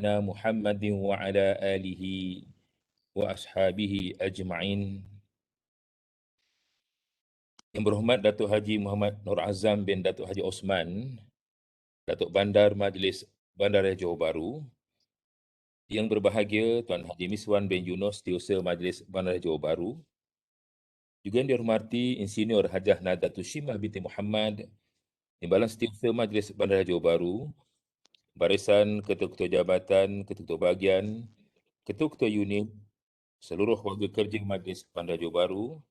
محمد وعلى آله وأصحابه أجمعين. Yang berhormat Datuk Haji Muhammad Nur Azam bin Datuk Haji Osman, Datuk Bandar Majlis Bandaraya Johor Bahru. Yang berbahagia Tuan Haji Miswan bin Yunus, Setiausaha Majlis Bandaraya Johor Bahru. Juga yang dihormati Insinyur Hajah Nadatul Shimah binti Muhammad, Timbalan Setiausaha Majlis Bandaraya Johor Bahru, barisan ketua-ketua jabatan, ketua-ketua bahagian, ketua-ketua unit, seluruh warga kerja Majlis Bandaraya Johor Bahru,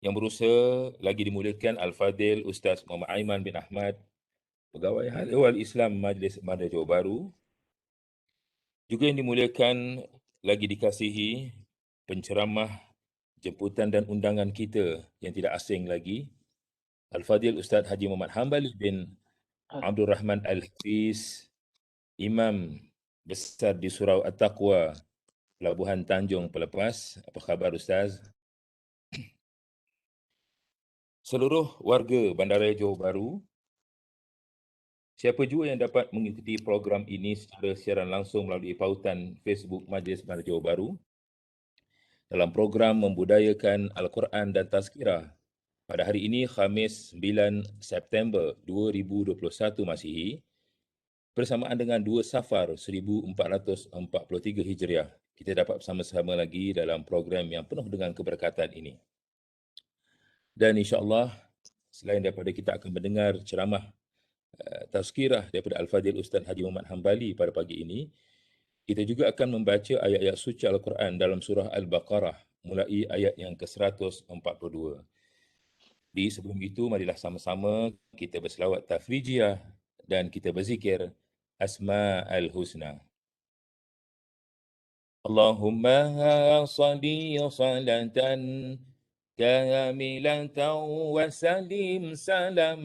yang berusaha lagi dimuliakan Al-Fadil Ustaz Muhammad Aiman bin Ahmad, Pegawai Hal Ehwal Islam Majlis Bandaraya Johor Bahru. Juga yang dimuliakan lagi dikasihi penceramah, jemputan dan undangan kita yang tidak asing lagi, Al-Fadil Ustaz Haji Muhammad Hambali bin Abdul Rahman Al-Hafiz, Imam Besar di Surau At-Taqwa, Pelabuhan Tanjung Pelepas. Apa khabar Ustaz? Seluruh warga Bandaraya Johor Bahru, siapa jua yang dapat mengikuti program ini secara siaran langsung melalui pautan Facebook Majlis Bandaraya Johor Bahru dalam program Membudayakan Al-Quran dan Tazkirah pada hari ini, Khamis 9 September 2021 Masihi, bersamaan dengan 2 Safar 1443 Hijriah. Kita dapat bersama-sama lagi dalam program yang penuh dengan keberkatan ini. Dan insya-Allah, selain daripada kita akan mendengar ceramah tazkirah daripada Al-Fadil Ustaz Haji Muhammad Hambali pada pagi ini, kita juga akan membaca ayat-ayat suci Al-Quran dalam surah Al-Baqarah mulai ayat yang ke-142. Di sebelum itu, marilah sama-sama kita berselawat tafrijiyah dan kita berzikir Asma'ul Husna. Allahumma salli salatan kamilatan wa salim salaman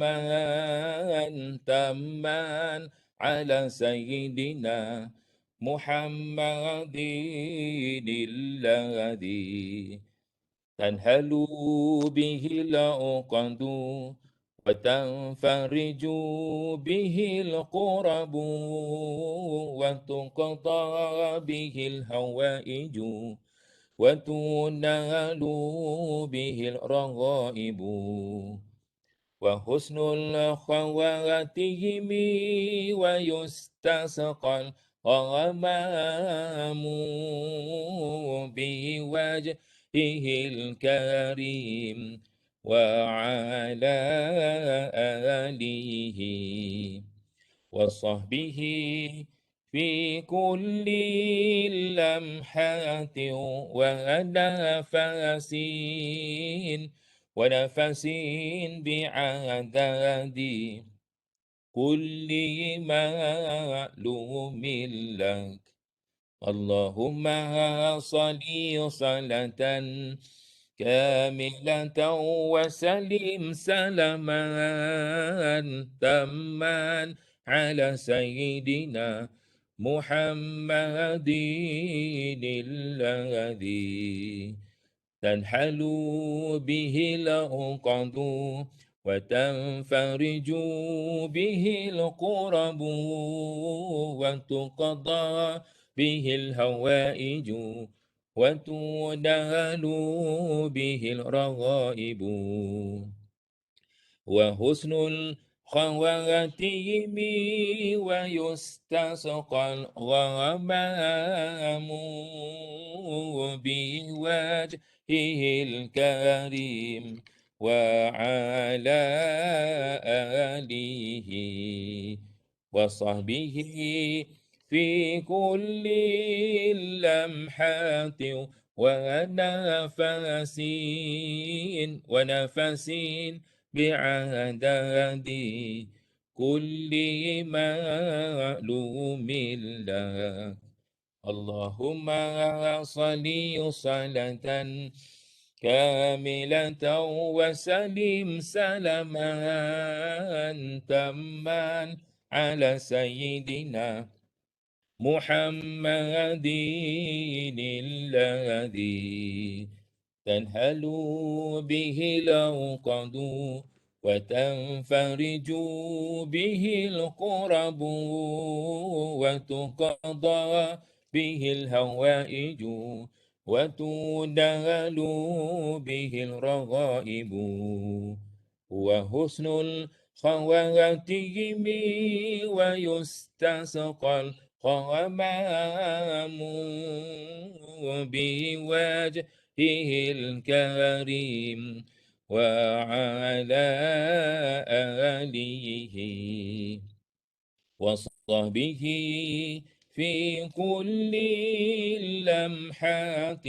tamman ala sayyidina Muhammadin alladhi تنهل به العقد وتنفرج به القرب وتقضى به الهوائج وتنال به الرغائب وحسن الخواتم ويستسقى الغمام بوجه الكريم وعلى آله وصحبه في كل لمحة ونفس بعدد كل معلوم لك. اللهم صل صلاة كاملة وسلم سلاما تاما على سيدنا محمد الذي تنحل به العقد وتنفرج به الكرب وتقضى به الهوائج وتنال به الرغائب وحسن الخواتيم ويستسقى الغمام بوجهه الكريم وعلى آله وصحبه في كل لمحة ونفس بعدد كل معلوم لك. اللهم صل صلاة كاملة وسلم سلاما تاما على سيدنا محمد الذي تنهل به العقد وتنفرج به الكرب وتقضى به الهوائج وتنال به الرغائب وحسن الخواتيم ويستسقى الغمام بوجهه الكريم وعلى آله وصحبه في كل لمحات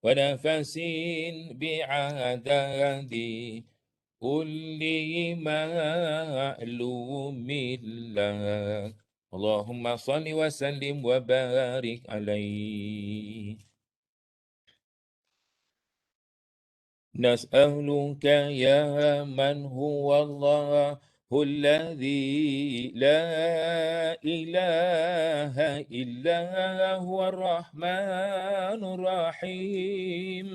ونفس بعدد كل معلوم لك اللهم صل وسلم وبارك عليه. نسألك يا من هو الله الذي لا إله إلا هو الرحمن الرحيم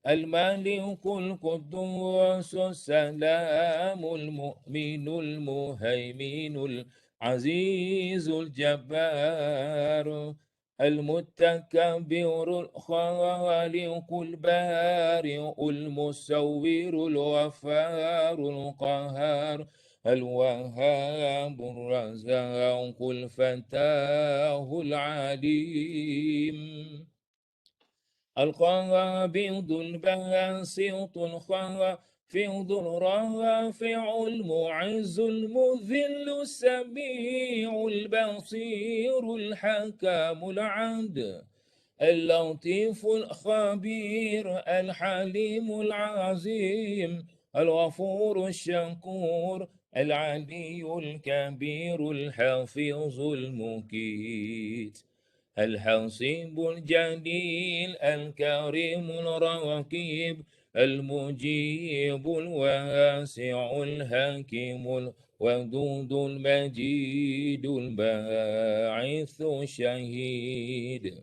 الملك القدوس السلام المؤمن المهيمن العزيز الجبار المتكبر الخالق البارئ المصور الغفار القهار الوهاب الرزاق الفتاه العليم القابض الباسط الخافض الرافع المعز المذل السميع البصير الحكام العدل اللطيف الخبير الحليم العظيم الغفور الشكور العلي الكبير الحفيظ المقيت الحصيب الجليل الكريم الرقيب المجيب الواسع الحكيم الودود المجيد الباعث الشهيد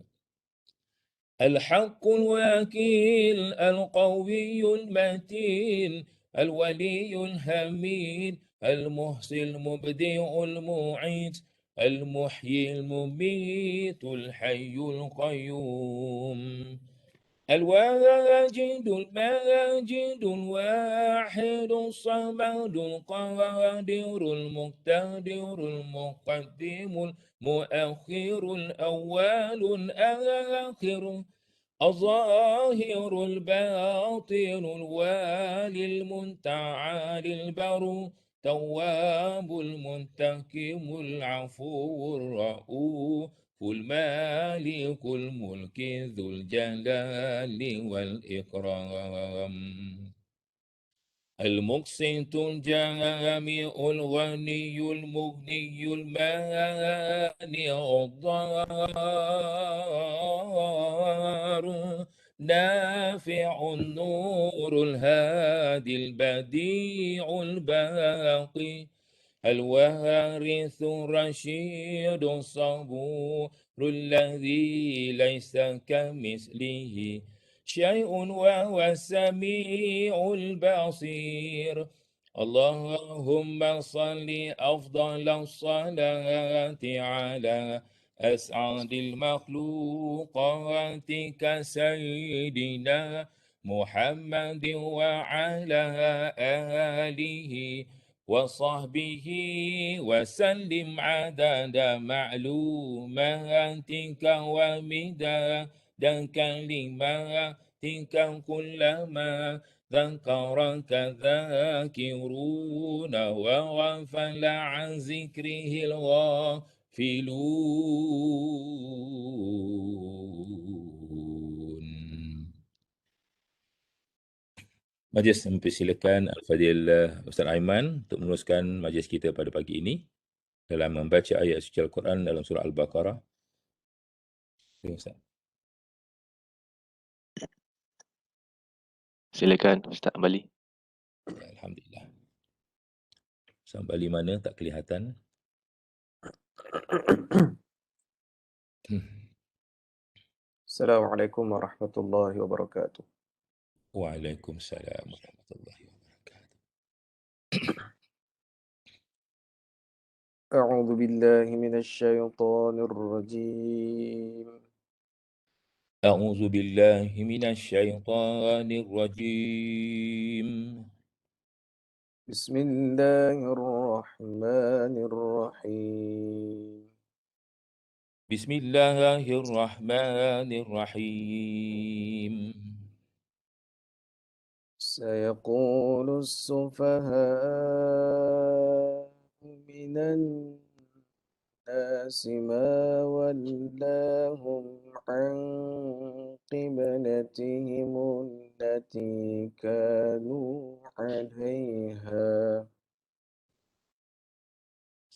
الحق الوكيل القوي المتين الولي الحميد المحصي المبدع المعيد المحيي المميت الحي القيوم الواجد الماجد الواحد الصمد القادر المقتدر المقدم المؤخر الأول الآخر الظاهر الباطن الوالي المتعالي البر تواب المنتقم العفو الرؤوف المالك الملك ذو الجلال والإكرام المقسط الجامع الغني المغني المانع الضار نافع النور الهادي البديع الباقي الوارث الرشيد الصبور الذي ليس كمثله شيء وهو السميع البصير اللهم صل أفضل الصلاة على أسعد المخلوقات كسيدنا محمد وعلى آله وصحبه وسلم عدد معلوماتك ومداد كلماتك كلما ذكرك ذاكرون وغفل عن ذكره الغافلون. Majlis mempersilakan Al-Fadhil Ustaz Aiman untuk meneruskan majlis kita pada pagi ini dalam membaca ayat suci Al-Quran dalam surah Al-Baqarah. Terima kasih. Silakan Ustaz Bali. Alhamdulillah. Ustaz Bali mana tak kelihatan. Assalamualaikum warahmatullahi wabarakatuh. Waalaikumsalam warahmatullahi wabarakatuh. أعوذ بالله من الشيطان الرجيم أعوذ بالله من الشيطان الرجيم. بسم الله الرحمن الرحيم بسم الله الرحمن الرحيم. سيقول السفهاء من الناس ما ولاهم عن قبلتهم التي كانوا عليها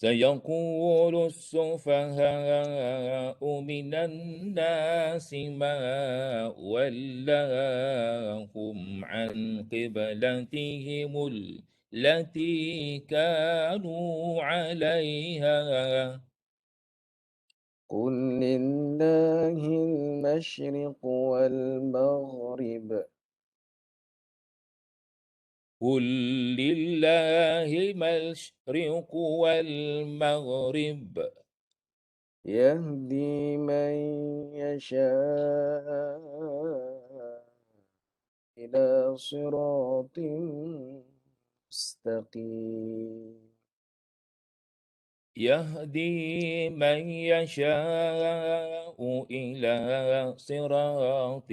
سيقول السفهاء من الناس ما ولاهم عن قبلتهم التي كانوا عليها. قل لله المشرق والمغرب قل لله المشرق والمغرب يهدي من يشاء إلى صراط مستقيم يهدي من يشاء إلى صراط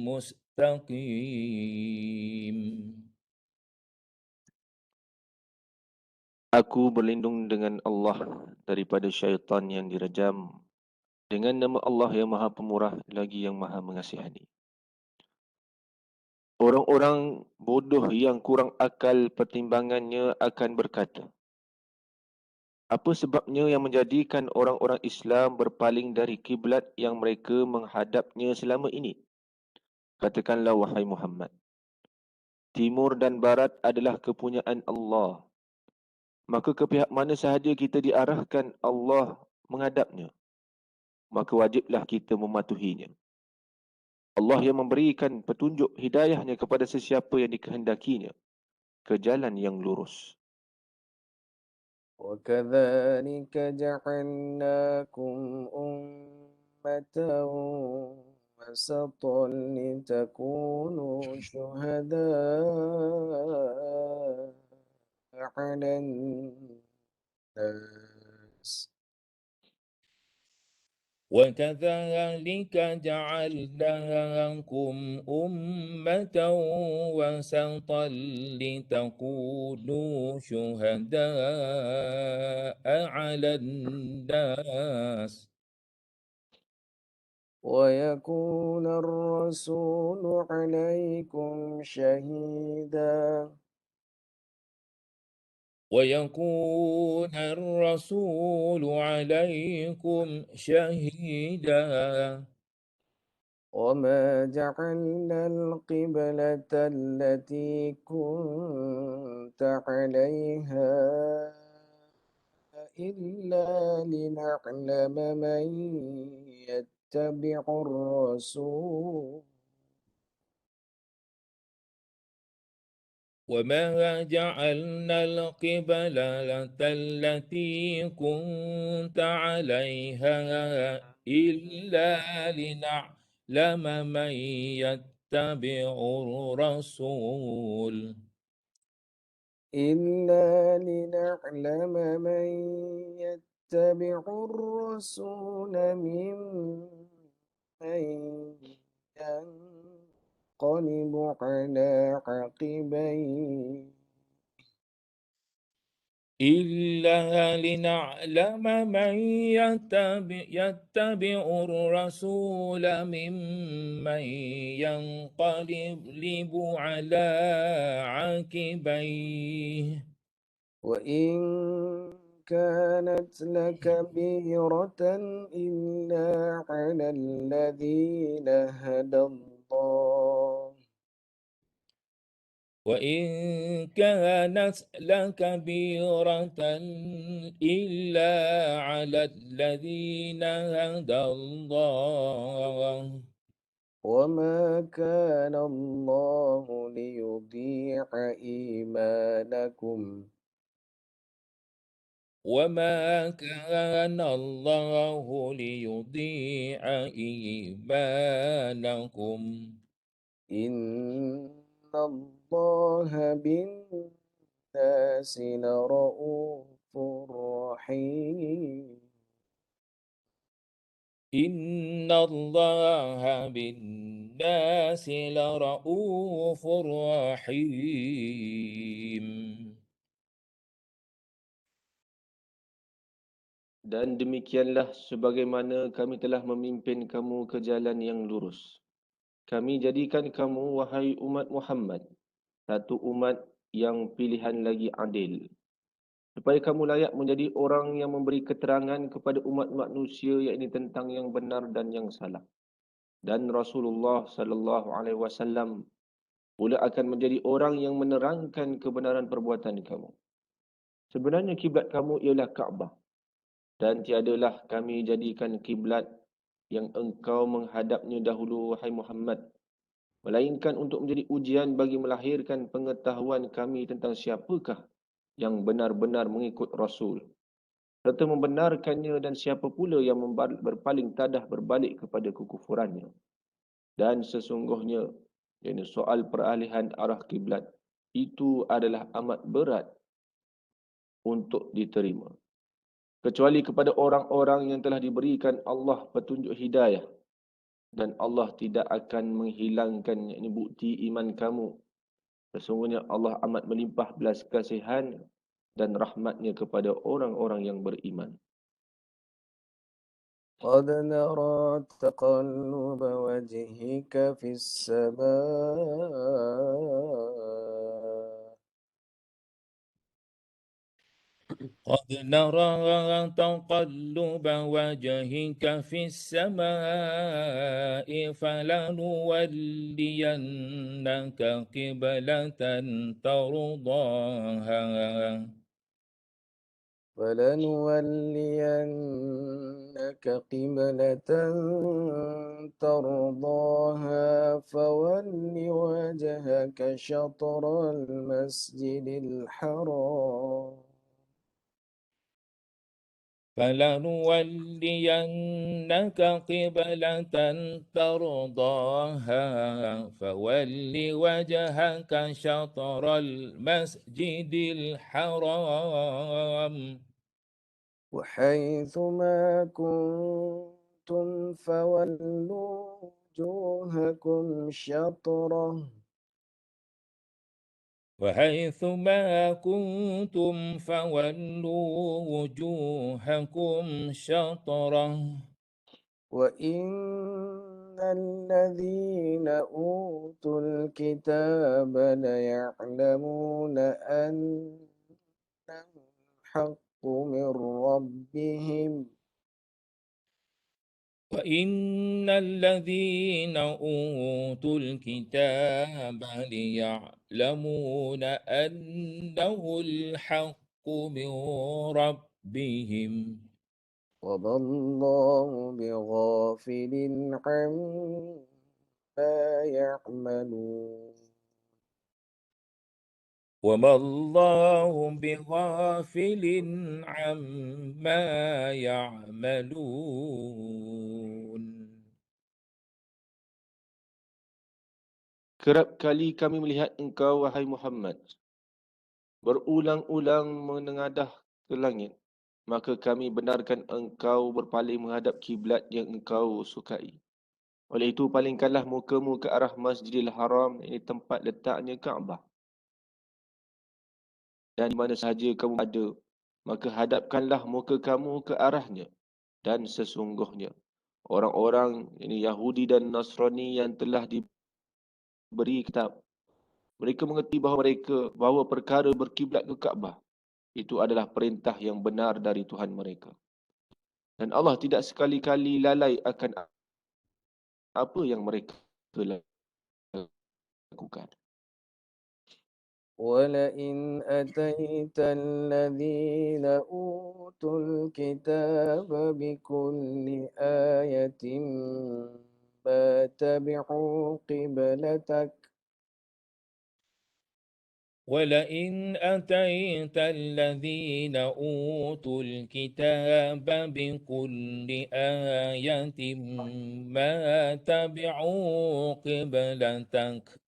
مستقيم. Aku berlindung dengan Allah daripada syaitan yang dirajam. Dengan nama Allah yang Maha Pemurah lagi yang Maha Mengasihani. Orang-orang bodoh yang kurang akal pertimbangannya akan berkata, apa sebabnya yang menjadikan orang-orang Islam berpaling dari kiblat yang mereka menghadapnya selama ini? Katakanlah wahai Muhammad, timur dan barat adalah kepunyaan Allah. Maka ke pihak mana sahaja kita diarahkan Allah menghadapnya, maka wajiblah kita mematuhinya. Allah yang memberikan petunjuk hidayahnya kepada sesiapa yang dikehendakinya ke jalan yang lurus. وكذلك جعلناكم أمة وسطا لتكونوا شهداء على الناس وكذلك جعلناكم أمة وسطا لتكونوا شهداء على الناس ويكون الرسول عليكم شهيدا ويكون الرسول عليكم شهيدا. وما جعلنا القبلة التي كنت عليها إلا لنعلم من يتبع الرسول وما جعلنا القبلة التي كنت عليها إلا لنعلم من يتبع الرسول إلا لنعلم من يتبع الرسول ممن ينقلب على عقبيه إلا لنعلم من يتبع الرسول ممن ينقلب على عقبيه. وإن كانت لكبيرة إلا على الذين هدى الله وإن كانت لكبيرة إلا على الذين هدى الله وما كان الله ليضيع إيمانكم وما كان الله ليضيع إيمانكم إن الله بالناس لرؤوف رحيم إن الله بالناس لرؤوف رحيم. Dan demikianlah sebagaimana kami telah memimpin kamu ke jalan yang lurus. Kami jadikan kamu, wahai umat Muhammad, satu umat yang pilihan lagi adil, supaya kamu layak menjadi orang yang memberi keterangan kepada umat manusia, yakni tentang yang benar dan yang salah. Dan Rasulullah sallallahu alaihi wasallam pula akan menjadi orang yang menerangkan kebenaran perbuatan kamu. Sebenarnya kiblat kamu ialah Kaabah, dan tiadalah kami jadikan kiblat yang engkau menghadapnya dahulu, wahai Muhammad, melainkan untuk menjadi ujian bagi melahirkan pengetahuan kami tentang siapakah yang benar-benar mengikut Rasul, serta membenarkannya, dan siapa pula yang berpaling tadah berbalik kepada kekufurannya. Dan sesungguhnya, yakni soal peralihan arah kiblat itu adalah amat berat untuk diterima, kecuali kepada orang-orang yang telah diberikan Allah petunjuk hidayah, dan Allah tidak akan menghilangkan yakni bukti iman kamu. Sesungguhnya Allah amat melimpah belas kasihan dan rahmatnya kepada orang-orang yang beriman. قد نرى تقلب وجهك في السماء قد نرى تقلب وجهك في السماء فلنولينك قبلة ترضاها فلنولينك قبلة ترضاها فول وجهك شطر المسجد الحرام فلنولينك قبلة ترضاها فول وجهك شطر المسجد الحرام وحيث ما كنتم فولوا وجوهكم شطره وحيثما كنتم فولوا وجوهكم شطره وإن الذين أوتوا الكتاب ليعلمون أنه الحق من ربهم وإن الذين أوتوا الكتاب ليعلمون أنه الحق من ربهم وما الله بغافل عما يعملون وما الله بغافل عما يعملون. Kerap kali kami melihat engkau, wahai Muhammad, berulang-ulang menengadah ke langit, maka kami benarkan engkau berpaling menghadap kiblat yang engkau sukai. Oleh itu, palingkanlah mukamu ke arah Masjidil Haram, ini tempat letaknya Kaabah. Dan di mana sahaja kamu ada, maka hadapkanlah muka kamu ke arahnya. Dan sesungguhnya, orang-orang ini Yahudi dan Nasrani yang telah diberi kitab, mereka mengerti bahawa perkara berkiblat ke Kaabah itu adalah perintah yang benar dari Tuhan mereka. Dan Allah tidak sekali-kali lalai akan apa yang mereka lakukan. ولئن أتيت الذين أوتوا الكتاب بكل آية ما تبعوا قبلتك ولئن أتيت الذين أوتوا الكتاب بكل آية ما تبعوا قبلتك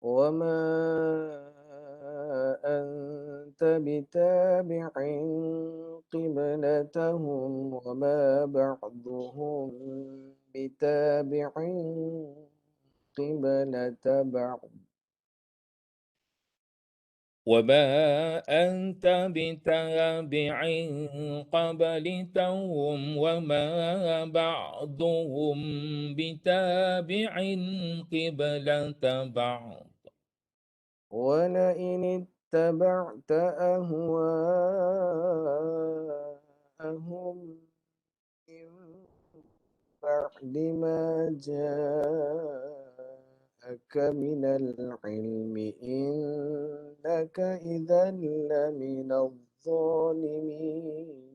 وما أنت بتابع قبلتهم وما بعضهم بتابع قبلة بعض وما أنت بتابع قبلتهم وما بعضهم بتابع قبلة بعض ولئن اتبعت أهواءهم من بعد ما جاءك من العلم إنك إذا لمن الظالمين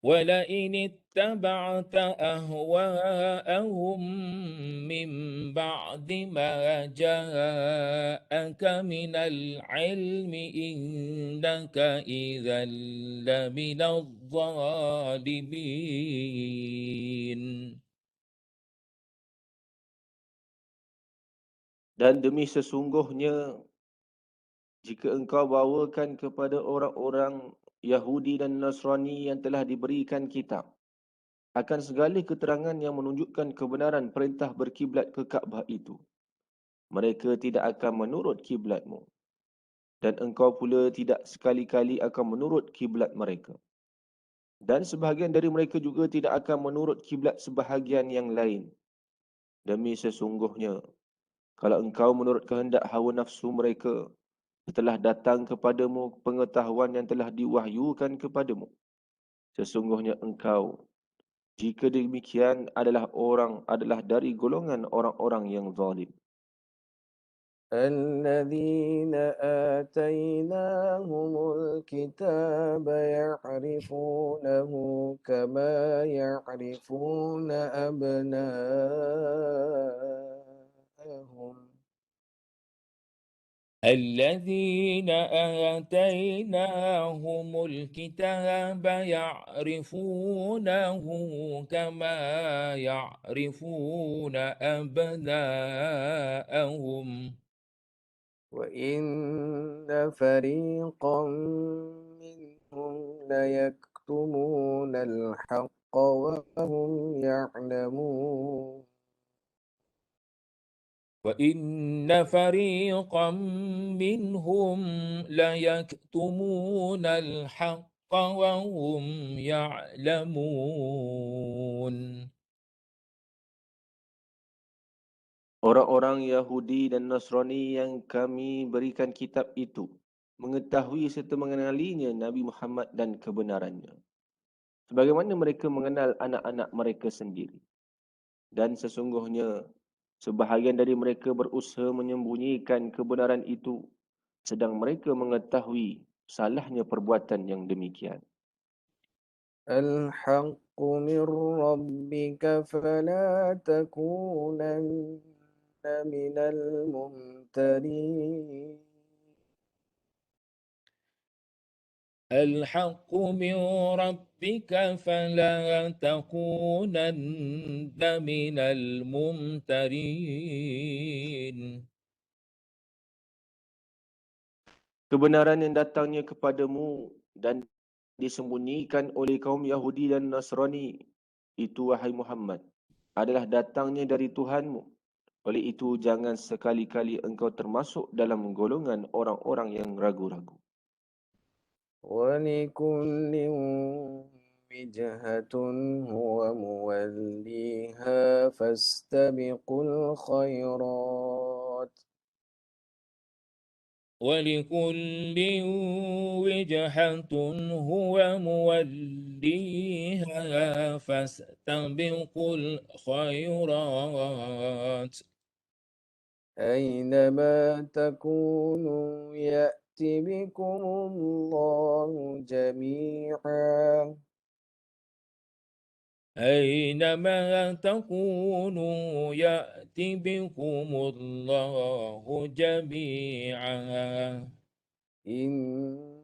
ولئن اتبعت أهواءهم من بعد ما جاءك من العلم إنك إذا لمن الظالمين. Dan demi sesungguhnya, jika engkau bawakan kepada orang-orang Yahudi dan Nasrani yang telah diberikan kitab akan segala keterangan yang menunjukkan kebenaran perintah berkiblat ke Kaabah itu, mereka tidak akan menurut kiblatmu, dan engkau pula tidak sekali-kali akan menurut kiblat mereka. Dan sebahagian dari mereka juga tidak akan menurut kiblat sebahagian yang lain. Demi sesungguhnya, kalau engkau menurut kehendak hawa nafsu mereka, setelah datang kepadamu pengetahuan yang telah diwahyukan kepadamu, sesungguhnya engkau, jika demikian, adalah dari golongan orang-orang yang zalim. الذين آتيناهم الكتاب يعرفونه كما يعرفون أبناءهم الذين آتيناهم الكتاب يعرفونه كما يعرفون أبناءهم وإن فريقا منهم ليكتمون الحق وهم يعلمون وإن فريقا منهم ليكتمون الحق وهم يعلمون. Orang-orang Yahudi dan Nasrani yang kami berikan kitab itu mengetahui serta mengenalinya Nabi Muhammad dan kebenarannya, sebagaimana mereka mengenal anak-anak mereka sendiri. Dan sesungguhnya, sebahagian dari mereka berusaha menyembunyikan kebenaran itu, sedang mereka mengetahui salahnya perbuatan yang demikian. الحق من ربك فلا تكونن من الممترين الحق من ربك فلا تكونن من الممترين. Kebenaran yang datangnya kepadamu dan disembunyikan oleh kaum Yahudi dan Nasrani itu, wahai Muhammad, adalah datangnya dari Tuhanmu. Oleh itu, jangan sekali-kali engkau termasuk dalam golongan orang-orang yang ragu-ragu. ولكل وجهة هو موليها فاستبقوا الخيرات ولكل وجهة هو موليها فاستبقوا الخيرات أينما تكونوا يأت بكم الله جميعا أينما تكونوا يأت بكم الله جميعا إن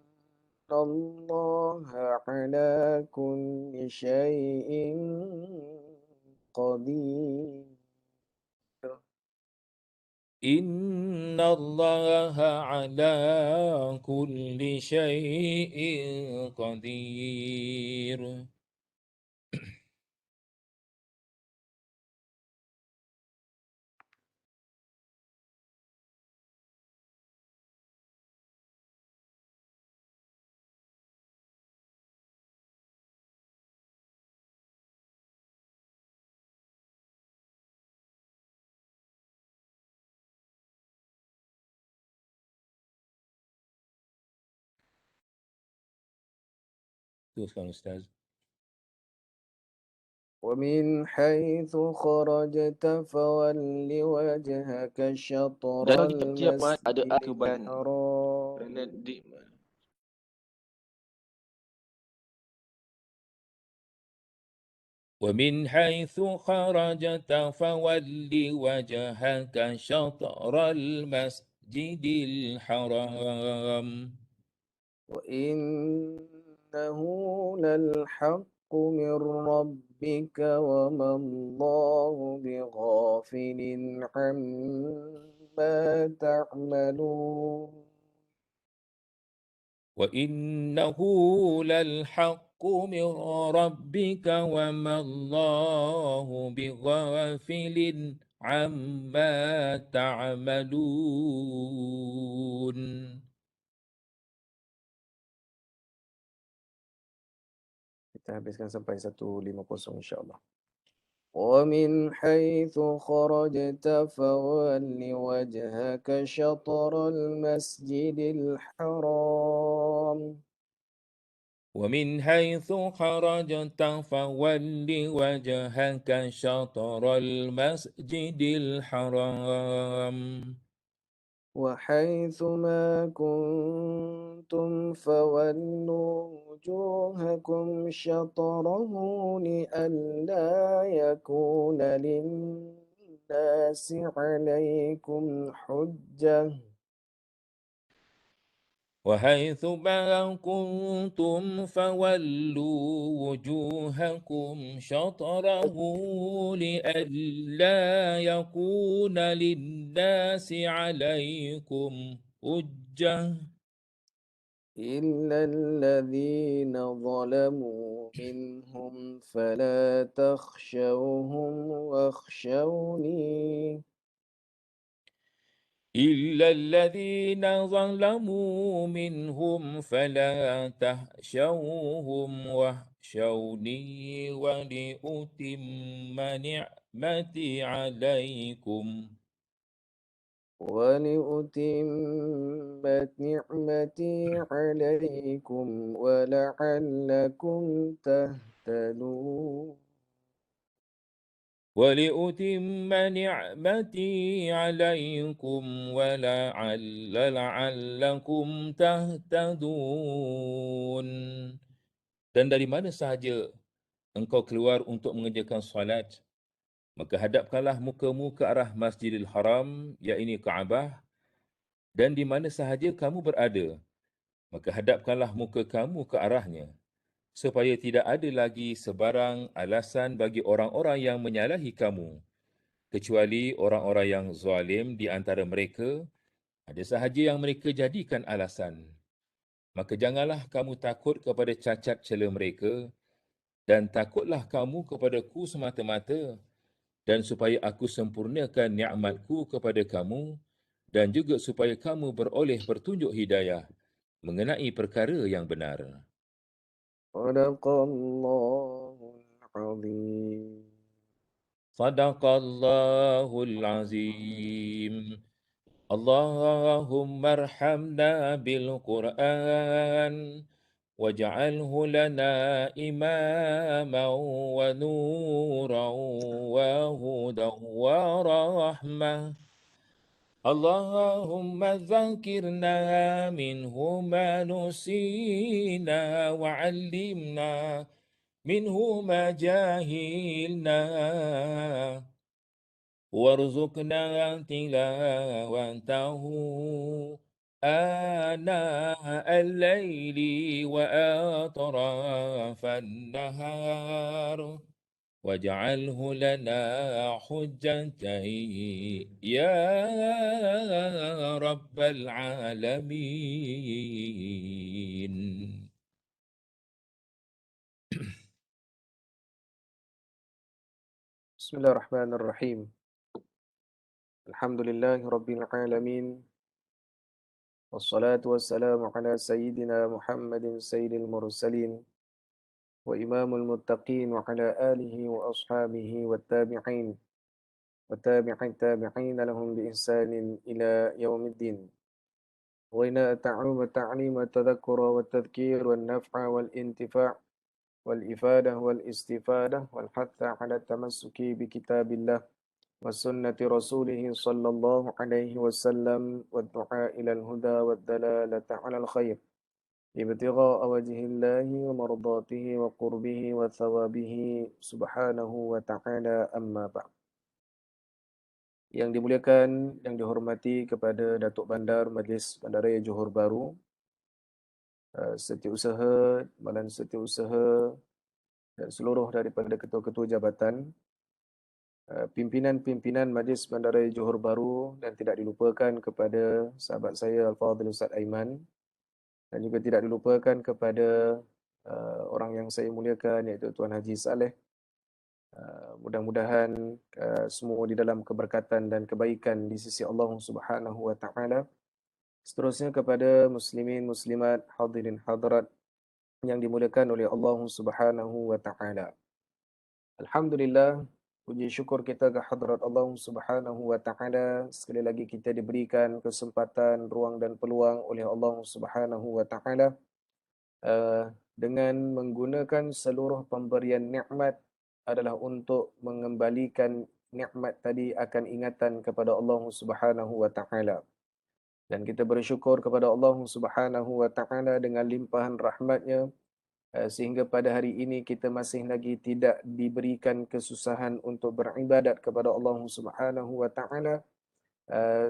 الله على كل شيء قدير إن الله على كل شيء قدير. Teruskan Ustaz. ومن حيث خرجت فول وجهك شطر Dan bagi tiap-tiap umat ada المسجد akibat الحرام kerana di ومن حيث خرجت فول وجهك شطر المسجد الحرام وإنه للحق من ربك وما الله بغافل عما تعملون وإنه للحق من ربك وما الله بغافل عما تعملون. Kita habiskan sampai 150 insyaAllah. ومن حيث خرجت فول وجهك شطر المسجد الحرام ومن حيث خرجت فول وجهك شطر المسجد الحرام وحيث ما كنتم فولوا وجوهكم شطره لئلا يكون للناس عليكم حجة وحيث ما كنتم فولوا وجوهكم شطره لئلا يكون للناس عليكم حجة إلا الذين ظلموا منهم فلا تخشوهم واخشوني إلا الذين ظلموا منهم فلا تخشوهم واخشوني ولأتم نعمتي عليكم ولأتم نعمتي عليكم ولعلكم تهتدون ولأتم نعمتي عليكم لعلكم تهتدون. Dan dari mana sahaja engkau keluar untuk mengerjakan solat, maka hadapkanlah mukamu ke arah Masjidil Haram, iaitu Kaabah, dan di mana sahaja kamu berada, maka hadapkanlah muka kamu ke arahnya, supaya tidak ada lagi sebarang alasan bagi orang-orang yang menyalahi kamu, kecuali orang-orang yang zalim di antara mereka, ada sahaja yang mereka jadikan alasan. Maka janganlah kamu takut kepada cacat cela mereka, dan takutlah kamu kepadaku semata-mata, dan supaya aku sempurnakan nikmatku kepada kamu, dan juga supaya kamu beroleh petunjuk hidayah mengenai perkara yang benar. صدق الله العظيم Sadaqallahul azim. اللهم ارحمنا بالقرآن واجعله لنا إماما ونورا وهدى ورحمة. اللهم ذكرنا منه ما نسينا وعلمنا منه ما جاهلنا وارزقنا تلاوته آناء الليل وأطراف النهار واجعله لنا حجة يا رب العالمين. بسم الله الرحمن الرحيم. الحمد لله رب العالمين، والصلاة والسلام على سيدنا محمد سيد المرسلين وإمام المتقين وعلى آله وأصحابه والتابعين وتابع التابعين لهم بإحسان إلى يوم الدين. وإن التعلم التعليم التذكر والتذكير والنفع والانتفاع والإفادة والاستفادة والحث على التمسك بكتاب الله وسنة رسوله صلى الله عليه وسلم والدعاء إلى الهدى والدلالة على الخير ابتغاء وجه الله ومرضاته وقربه وثوابه سبحانه وتعالى أما بعد. Yang dimuliakan, yang dihormati kepada Datuk Bandar Majlis Bandaraya Johor Bahru, setiausaha, Badan Setiausaha dan seluruh daripada ketua-ketua jabatan, pimpinan-pimpinan Majlis Bandaraya Johor Bahru, dan tidak dilupakan kepada sahabat saya Al-Fadhil Ustaz Aiman, dan juga tidak dilupakan kepada orang yang saya muliakan iaitu Tuan Haji Saleh. Mudah-mudahan semua di dalam keberkatan dan kebaikan di sisi Allah Subhanahu wa taala. Seterusnya kepada muslimin muslimat, hadirin hadirat yang dimuliakan oleh Allah Subhanahu wa taala. Alhamdulillah, puji syukur kita ke hadrat Allah Subhanahu wa taala, sekali lagi kita diberikan kesempatan, ruang dan peluang oleh Allah Subhanahu wa taala dengan menggunakan seluruh pemberian nikmat adalah untuk mengembalikan nikmat tadi akan ingatan kepada Allah Subhanahu wa taala. Dan kita bersyukur kepada Allah Subhanahu wa taala dengan limpahan rahmatnya sehingga pada hari ini kita masih lagi tidak diberikan kesusahan untuk beribadat kepada Allah Subhanahu wa taala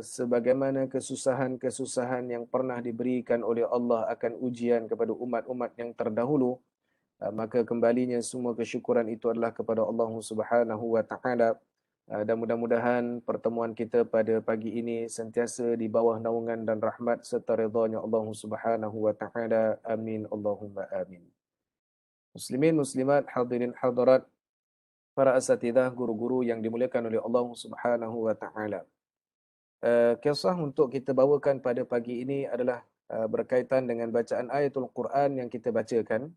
sebagaimana kesusahan-kesusahan yang pernah diberikan oleh Allah akan ujian kepada umat-umat yang terdahulu. Maka kembalinya semua kesyukuran itu adalah kepada Allah Subhanahu wa taala. Dan mudah-mudahan pertemuan kita pada pagi ini sentiasa di bawah naungan dan rahmat serta redha-Nya Allah Subhanahu wa taala. Amin Allahumma amin. Muslimin muslimat, hadirin hadirat, para asatidzah, guru-guru yang dimuliakan oleh Allah Subhanahu wa taala. Kisah untuk kita bawakan pada pagi ini adalah berkaitan dengan bacaan ayatul Quran yang kita bacakan,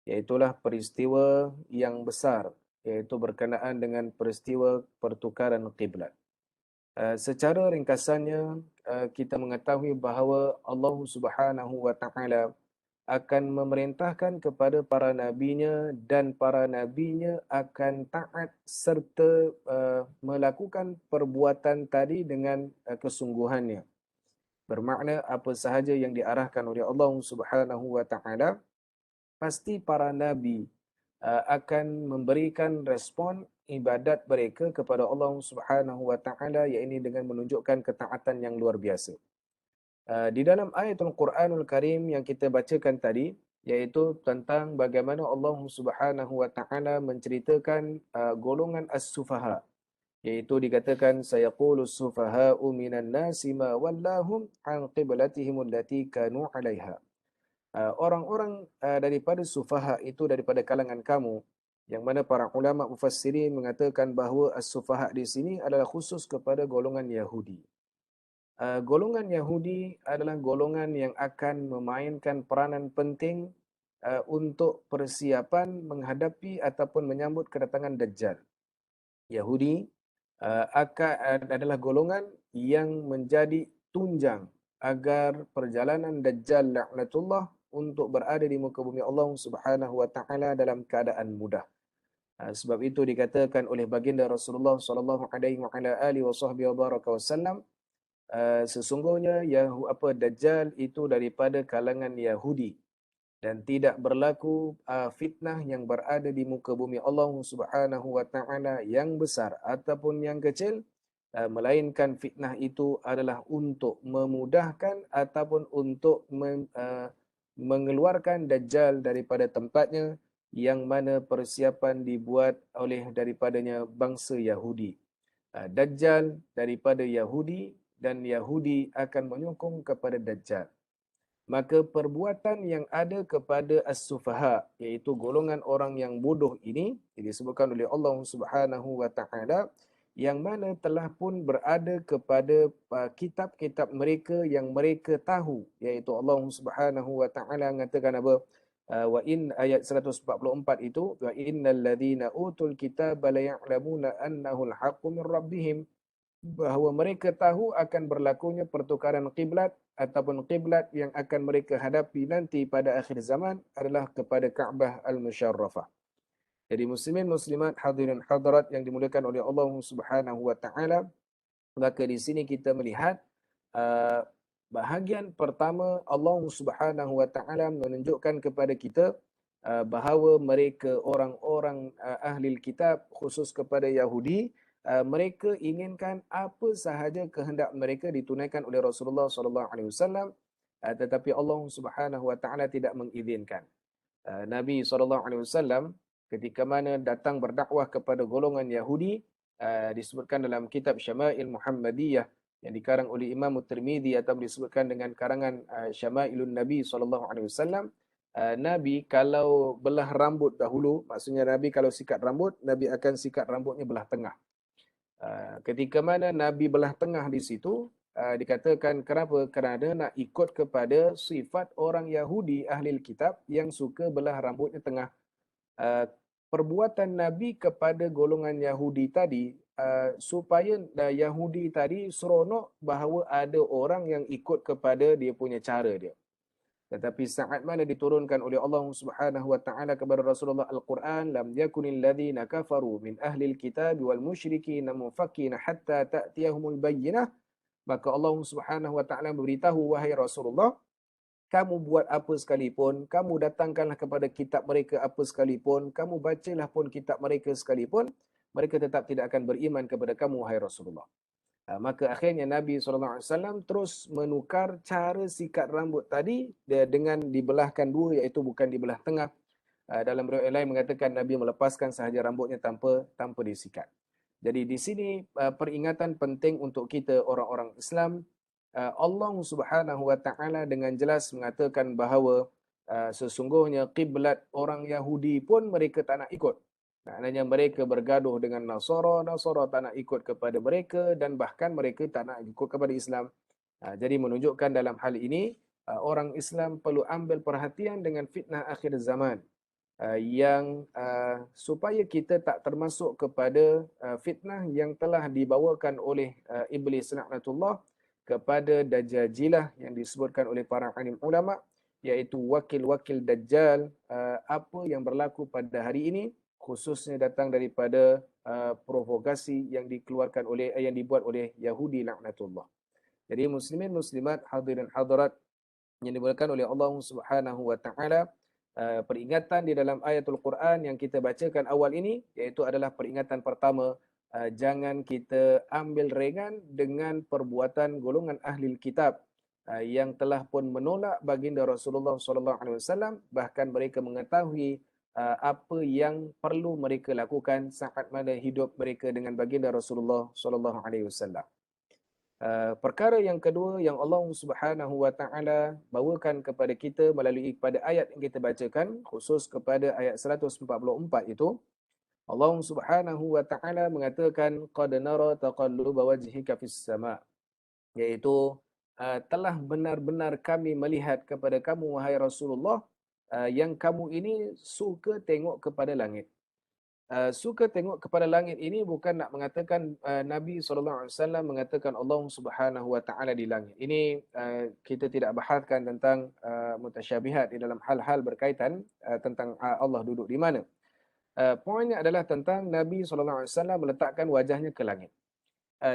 iaitulah peristiwa yang besar, iaitu berkenaan dengan peristiwa pertukaran kiblat. Secara ringkasannya, kita mengetahui bahawa Allah Subhanahu wa taala akan memerintahkan kepada para nabinya dan para nabinya akan taat serta melakukan perbuatan tadi dengan kesungguhannya. Bermakna apa sahaja yang diarahkan oleh Allah Subhanahu wa taala, pasti para nabi akan memberikan respon ibadat mereka kepada Allah Subhanahu wa taala, iaitu dengan menunjukkan ketaatan yang luar biasa. Di dalam ayatul Quranul Karim yang kita bacakan tadi, iaitu tentang bagaimana Allah Subhanahu wa taala menceritakan golongan as-sufaha, iaitu dikatakan sayaqulu as-sufaha'u minan nasi ma wallahum an qiblatihim allati kanu 'alaiha. Orang-orang daripada sufaha itu daripada kalangan kamu, yang mana para ulama mufassirin mengatakan bahawa as-sufaha di sini adalah khusus kepada golongan Yahudi. Golongan Yahudi adalah golongan yang akan memainkan peranan penting untuk persiapan menghadapi ataupun menyambut kedatangan Dajjal. Yahudi adalah golongan yang menjadi tunjang agar perjalanan Dajjal laknatullah untuk berada di muka bumi Allah Subhanahu wa taala dalam keadaan mudah. Sebab itu dikatakan oleh baginda Rasulullah sallallahu alaihi wasallam, sesungguhnya Dajjal itu daripada kalangan Yahudi. dan tidak berlaku fitnah yang berada di muka bumi Allah Subhanahu wa taala yang besar ataupun yang kecil, melainkan fitnah itu adalah untuk memudahkan ataupun untuk mengeluarkan Dajjal daripada tempatnya, yang mana persiapan dibuat oleh daripadanya bangsa Yahudi. Dajjal daripada Yahudi dan Yahudi akan menyokong kepada Dajjal. Maka perbuatan yang ada kepada as-sufaha, iaitu golongan orang yang bodoh ini, disebutkan oleh Allah Subhanahu wa taala, yang mana telah pun berada kepada kitab-kitab mereka yang mereka tahu, iaitu Allah Subhanahu wa taala mengatakan apa? Wa in ayat 144 itu, wa innal ladzina utul kitaba la ya'lamuna annahu al-haqqu min rabbihim, bahawa mereka tahu akan berlakunya pertukaran kiblat ataupun kiblat yang akan mereka hadapi nanti pada akhir zaman adalah kepada Kaabah Al-Musyarrafah. Jadi muslimin muslimat hadirin hadirat yang dimuliakan oleh Allah Subhanahu wa taala, maka di sini kita melihat bahagian pertama Allah Subhanahu wa taala menunjukkan kepada kita bahawa mereka orang-orang ahli kitab, khusus kepada Yahudi, mereka inginkan apa sahaja kehendak mereka ditunaikan oleh Rasulullah sallallahu alaihi wasallam, tetapi Allah Subhanahu wa taala tidak mengizinkan. Nabi sallallahu alaihi wasallam ketika mana datang berdakwah kepada golongan Yahudi, disebutkan dalam kitab Syama'il Muhammadiyah yang dikarang oleh Imam Tirmizi atau disebutkan dengan karangan Syama'ilun Nabi sallallahu alaihi wasallam, Nabi kalau belah rambut dahulu, maksudnya Nabi kalau sikat rambut, Nabi akan sikat rambutnya belah tengah. Ketika mana Nabi belah tengah di situ, dikatakan kenapa? Kerana nak ikut kepada sifat orang Yahudi ahli kitab yang suka belah rambutnya tengah. Perbuatan Nabi kepada golongan Yahudi tadi, supaya Yahudi tadi seronok bahawa ada orang yang ikut kepada dia punya cara dia. Tetapi saat mana diturunkan oleh Allah Subhanahu wa taala kepada Rasulullah Al-Quran, lam yakunil ladzina kafaru min ahlil kitab wal musyrikin munfakkina hatta ta'tiyahumul bayyinah, maka Allah Subhanahu wa taala memberitahu, wahai Rasulullah, kamu buat apa sekalipun, kamu datangkanlah kepada kitab mereka apa sekalipun, kamu bacalah pun kitab mereka sekalipun, mereka tetap tidak akan beriman kepada kamu, wahai Rasulullah. Maka akhirnya Nabi SAW terus menukar cara sikat rambut tadi dengan dibelahkan dua, iaitu bukan dibelah tengah. Dalam riwayat lain mengatakan Nabi melepaskan sahaja rambutnya tanpa disikat. Jadi di sini peringatan penting untuk kita orang-orang Islam. Allah Subhanahu wa taala dengan jelas mengatakan bahawa sesungguhnya kiblat orang Yahudi pun mereka tak nak ikut. Maknanya mereka bergaduh dengan Nasara tak nak ikut kepada mereka, dan bahkan mereka tak nak ikut kepada Islam. Jadi menunjukkan dalam hal ini orang Islam perlu ambil perhatian dengan fitnah akhir zaman, yang supaya kita tak termasuk kepada fitnah yang telah dibawakan oleh Iblis laknatullah kepada Dajjajilah yang disebutkan oleh para alim ulama, iaitu wakil-wakil Dajjal. Apa yang berlaku pada hari ini khususnya datang daripada provokasi yang dikeluarkan oleh yang dibuat oleh Yahudi laknatullah. Jadi muslimin muslimat hadirin hadirat yang dimuliakan oleh Allah Subhanahu wa taala, peringatan di dalam ayatul Quran yang kita bacakan awal ini, iaitu adalah peringatan pertama, jangan kita ambil ringan dengan perbuatan golongan ahli kitab yang telah pun menolak baginda Rasulullah sallallahu alaihi wasallam, bahkan mereka mengetahui apa yang perlu mereka lakukan saat mana hidup mereka dengan baginda Rasulullah sallallahu alaihi wasallam. Perkara yang kedua yang Allah Subhanahu wa taala bawakan kepada kita melalui pada ayat yang kita bacakan, khusus kepada ayat 144 itu, Allah Subhanahu wa taala mengatakan qad nara taqalluba wajhika fis sama', iaitu telah benar-benar kami melihat kepada kamu wahai Rasulullah, yang kamu ini suka tengok kepada langit. Suka tengok kepada langit ini bukan nak mengatakan Nabi SAW mengatakan Allah Subhanahu Wa Taala di langit. Ini kita tidak bahaskan tentang mutasyabihat di dalam hal-hal berkaitan tentang Allah duduk di mana. Poinnya adalah tentang Nabi SAW meletakkan wajahnya ke langit.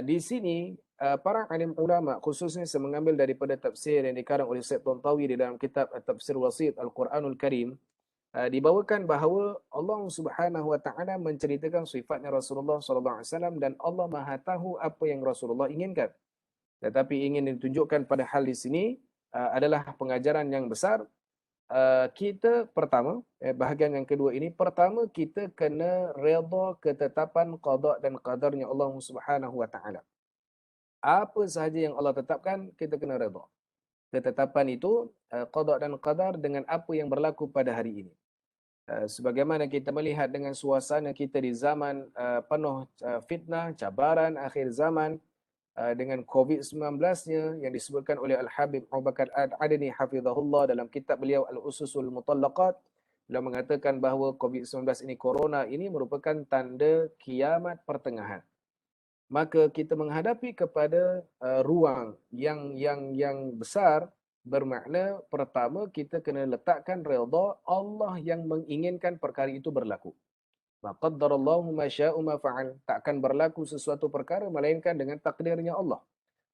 Di sini para alim ulama khususnya saya mengambil daripada tafsir yang dikarang oleh Syekh Tantawi di dalam kitab Tafsir Wasit Al-Quranul Karim, dibawakan bahawa Allah Subhanahu wa taala menceritakan sifatnya Rasulullah sallallahu alaihi wasallam dan Allah Maha tahu apa yang Rasulullah inginkan. Tetapi ingin ditunjukkan pada hal di sini adalah pengajaran yang besar. Kita pertama, bahagian yang kedua ini, pertama kita kena redha ketetapan qada dan qadarnya Allah Subhanahu wa taala. Apa sahaja yang Allah tetapkan, kita kena redha. Ketetapan itu qada dan qadar dengan apa yang berlaku pada hari ini. Sebagaimana kita melihat dengan suasana kita di zaman penuh fitnah, cabaran akhir zaman, dengan COVID-19-nya yang disebutkan oleh Al-Habib Abu Bakar Al-Adni hafizahullah dalam kitab beliau Al-Ususul Mutallaqat, beliau mengatakan bahawa COVID-19 ini, corona ini merupakan tanda kiamat pertengahan. Maka kita menghadapi kepada ruang yang besar, bermakna pertama kita kena letakkan redha Allah yang menginginkan perkara itu berlaku. Maqaddarallahu ma sya'u ma fa'al. Takkan berlaku sesuatu perkara melainkan dengan takdirnya Allah.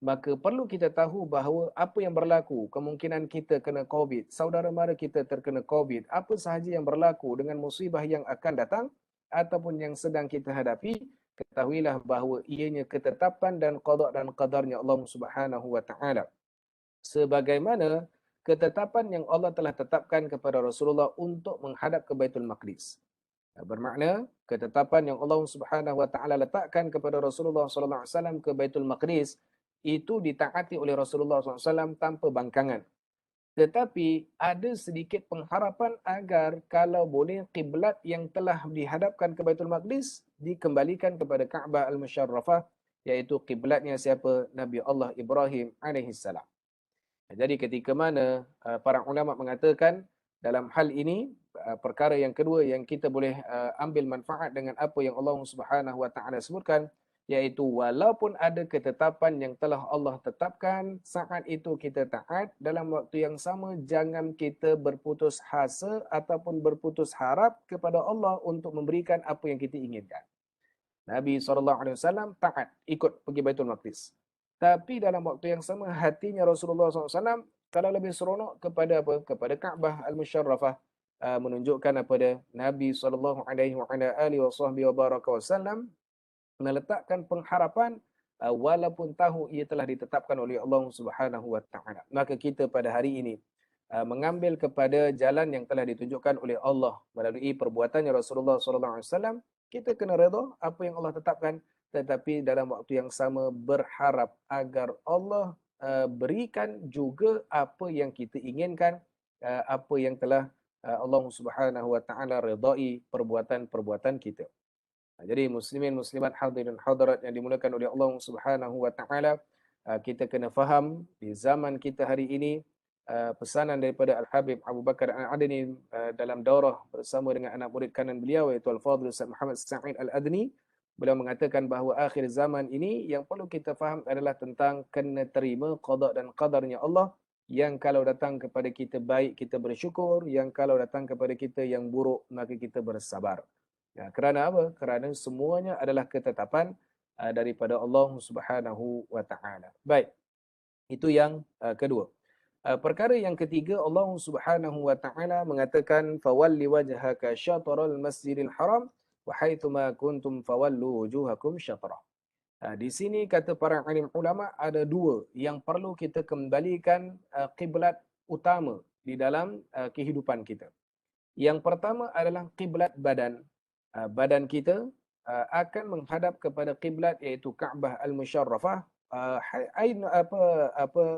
Maka perlu kita tahu bahawa apa yang berlaku, kemungkinan kita kena COVID, saudara mara kita terkena COVID, apa sahaja yang berlaku dengan musibah yang akan datang ataupun yang sedang kita hadapi, ketahuilah bahawa ianya ketetapan dan qada dan qadarnya Allah Subhanahu wa taala. Sebagaimana ketetapan yang Allah telah tetapkan kepada Rasulullah untuk menghadap ke Baitul Maqdis. Bermakna ketetapan yang Allah Subhanahu wa taala letakkan kepada Rasulullah sallallahu alaihi wasallam ke Baitul Maqdis itu ditaati oleh Rasulullah sallallahu alaihi wasallam tanpa bangkangan. Tetapi ada sedikit pengharapan agar kalau boleh kiblat yang telah dihadapkan ke Baitul Maqdis dikembalikan kepada Kaabah Al-Musharrafah, iaitu kiblatnya siapa? Nabi Allah Ibrahim alaihi salam. Jadi ketika mana para ulama mengatakan dalam hal ini, perkara yang kedua yang kita boleh ambil manfaat dengan apa yang Allah Subhanahu wa taala sebutkan, iaitu walaupun ada ketetapan yang telah Allah tetapkan, saat itu kita taat, dalam waktu yang sama jangan kita berputus asa ataupun berputus harap kepada Allah untuk memberikan apa yang kita inginkan. Nabi SAW taat, ikut pergi Baitul Maqdis. Tapi dalam waktu yang sama hatinya Rasulullah SAW kalau lebih seronok kepada apa? Kepada Kaabah Al-Musharrafah, menunjukkan kepada Nabi SAW meletakkan pengharapan walaupun tahu ia telah ditetapkan oleh Allah Subhanahu wa taala. Maka kita pada hari ini mengambil kepada jalan yang telah ditunjukkan oleh Allah melalui perbuatannya Rasulullah SAW. Kita kena redha apa yang Allah tetapkan, tetapi dalam waktu yang sama berharap agar Allah berikan juga apa yang kita inginkan, apa yang telah Allah Subhanahu wa taala redai perbuatan-perbuatan kita. Jadi muslimin muslimat hadirin hadirat yang dimuliakan oleh Allah Subhanahu wa taala, kita kena faham di zaman kita hari ini, pesanan daripada Al-Habib Abu Bakar Al-Adni dalam daurah bersama dengan anak murid kanan beliau iaitu Al-Fadhil Ustaz Muhammad Sa'id Al-Adni. Beliau mengatakan bahawa akhir zaman ini yang perlu kita faham adalah tentang kena terima qada dan qadarnya Allah, yang kalau datang kepada kita baik kita bersyukur, yang kalau datang kepada kita yang buruk maka kita bersabar. Ya, kerana apa? Kerana semuanya adalah ketetapan daripada Allah Subhanahu wa taala. Baik. Itu yang kedua. Perkara yang ketiga, Allah Subhanahu wa taala mengatakan fawalli wajhaka syatral masjidil haram wa haitsuma kuntum fawallu wujuhakum syatrah. Di sini kata para alim ulama ada dua yang perlu kita kembalikan kiblat utama di dalam kehidupan kita. Yang pertama adalah kiblat badan. Badan kita akan menghadap kepada kiblat iaitu Kaabah Al-Musharrafah,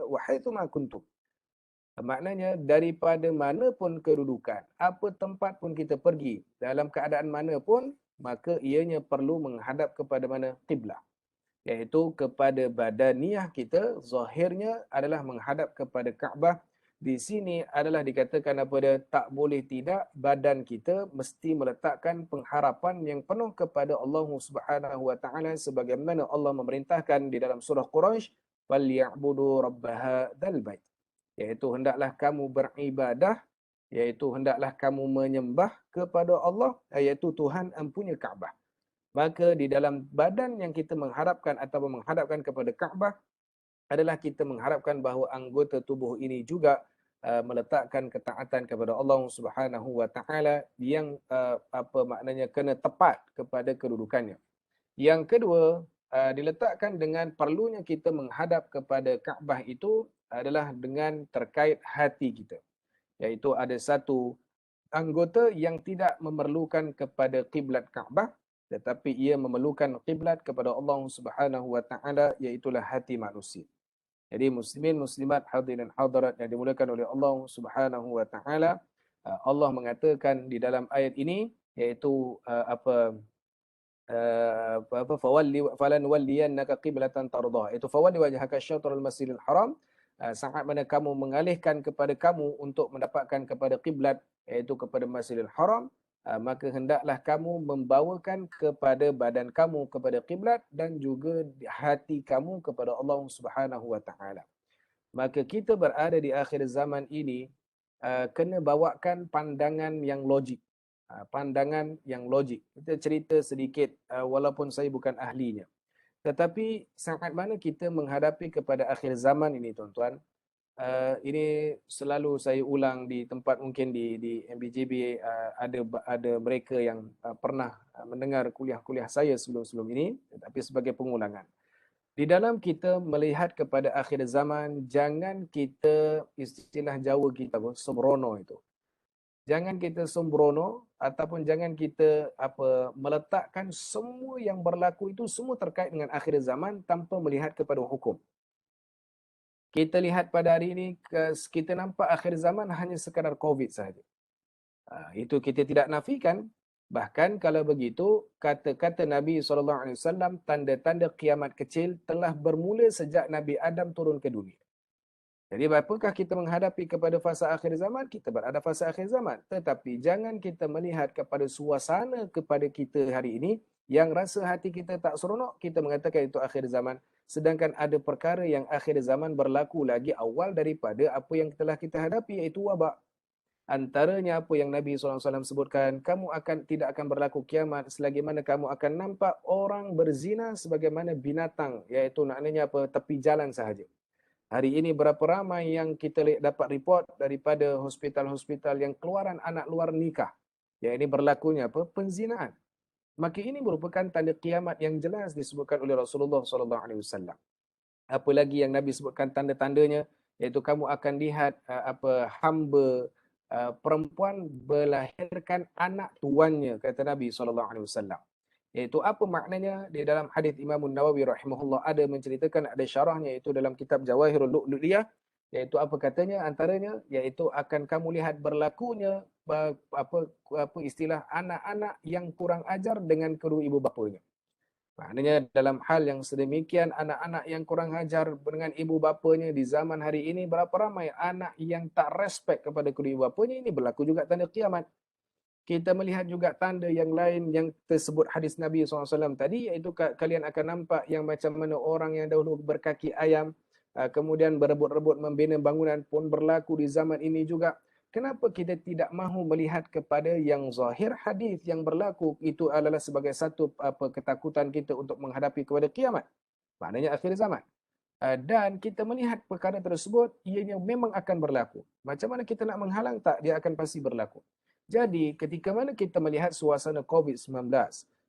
wa haitsuma kuntum. Maknanya daripada mana pun kedudukan, apa tempat pun kita pergi, dalam keadaan mana pun, maka ianya perlu menghadap kepada mana? Qiblah. Iaitu kepada badaniah kita, zahirnya adalah menghadap kepada Kaabah. Di sini adalah dikatakan kepada tak boleh tidak badan kita mesti meletakkan pengharapan yang penuh kepada Allah Subhanahu wa taala, sebagaimana Allah memerintahkan di dalam surah Quraisy, "Falyabudu rabb hadzal bait." Iaitu hendaklah kamu beribadah, iaitu hendaklah kamu menyembah kepada Allah, iaitu Tuhan empunya Kaabah. Maka di dalam badan yang kita mengharapkan atau menghadapkan kepada Kaabah adalah kita mengharapkan bahawa anggota tubuh ini juga meletakkan ketaatan kepada Allah Subhanahu wa taala yang apa maknanya kena tepat kepada kedudukannya. Yang kedua, diletakkan dengan perlunya kita menghadap kepada Kaabah itu adalah dengan terkait hati kita. Iaitu ada satu anggota yang tidak memerlukan kepada kiblat Kaabah, tetapi ia memerlukan kiblat kepada Allah Subhanahu wa taala, iaitu hati manusia. Jadi muslimin muslimat hadirin hadirat yang dimuliakan oleh Allah Subhanahu wa taala, Allah mengatakan di dalam ayat ini, iaitu fawalli falan walliyannaka qiblatan tardah, iaitu fawalli wajhaka syatrul masjidil haram, saat mana kamu mengalihkan kepada kamu untuk mendapatkan kepada kiblat, iaitu kepada Masjidil Haram, maka hendaklah kamu membawakan kepada badan kamu kepada kiblat dan juga hati kamu kepada Allah Subhanahu wa taala. Maka kita berada di akhir zaman ini, kena bawakan pandangan yang logik. Pandangan yang logik. Kita cerita sedikit, walaupun saya bukan ahlinya. Tetapi saat mana kita menghadapi kepada akhir zaman ini, tuan-tuan, ini selalu saya ulang di tempat mungkin di MBJB, ada mereka yang pernah mendengar kuliah-kuliah saya sebelum-sebelum ini, tetapi sebagai pengulangan. Di dalam kita melihat kepada akhir zaman, jangan kita, istilah Jawa kita sembrono itu. Jangan kita sembrono ataupun jangan kita meletakkan semua yang berlaku itu semua terkait dengan akhir zaman tanpa melihat kepada hukum. Kita lihat pada hari ini, kita nampak akhir zaman hanya sekadar COVID sahaja. Itu kita tidak nafikan. Bahkan kalau begitu, kata-kata Nabi SAW, tanda-tanda kiamat kecil telah bermula sejak Nabi Adam turun ke dunia. Jadi apakah kita menghadapi kepada fasa akhir zaman? Kita berada fasa akhir zaman. Tetapi jangan kita melihat kepada suasana kepada kita hari ini, yang rasa hati kita tak seronok, kita mengatakan itu akhir zaman. Sedangkan ada perkara yang akhir zaman berlaku lagi awal daripada apa yang telah kita hadapi, iaitu wabak. Antaranya apa yang Nabi SAW sebutkan, kamu tidak akan berlaku kiamat selagi mana kamu akan nampak orang berzina sebagaimana binatang, iaitu maknanya tepi jalan sahaja. Hari ini berapa ramai yang kita dapat report daripada hospital-hospital yang keluaran anak luar nikah. Yang ini berlakunya penzinaan. Maka ini merupakan tanda kiamat yang jelas disebutkan oleh Rasulullah SAW. Apalagi yang Nabi sebutkan tanda-tandanya, iaitu kamu akan lihat hamba perempuan melahirkan anak tuannya, kata Nabi SAW. Iaitu apa maknanya? Di dalam hadis Imam Nawawi rahimahullah ada menceritakan, ada syarahnya, iaitu dalam kitab Jawahirul Lu'lu'iyah, iaitu apa katanya antaranya, iaitu akan kamu lihat berlakunya istilah anak-anak yang kurang ajar dengan kedua ibu bapanya. Maknanya dalam hal yang sedemikian, anak-anak yang kurang ajar dengan ibu bapanya di zaman hari ini, berapa ramai anak yang tak respect kepada kedua ibu bapanya, ini berlaku juga tanda kiamat. Kita melihat juga tanda yang lain yang tersebut hadis Nabi SAW tadi, iaitu kalian akan nampak yang macam mana orang yang dahulu berkaki ayam, kemudian berebut-rebut membina bangunan pun berlaku di zaman ini juga. Kenapa kita tidak mahu melihat kepada yang zahir hadis yang berlaku itu adalah sebagai satu ketakutan kita untuk menghadapi kepada kiamat, maknanya akhir zaman. Dan kita melihat perkara tersebut, ianya memang akan berlaku. Macam mana kita nak menghalang? Tak, dia akan pasti berlaku. Jadi ketika mana kita melihat suasana COVID-19,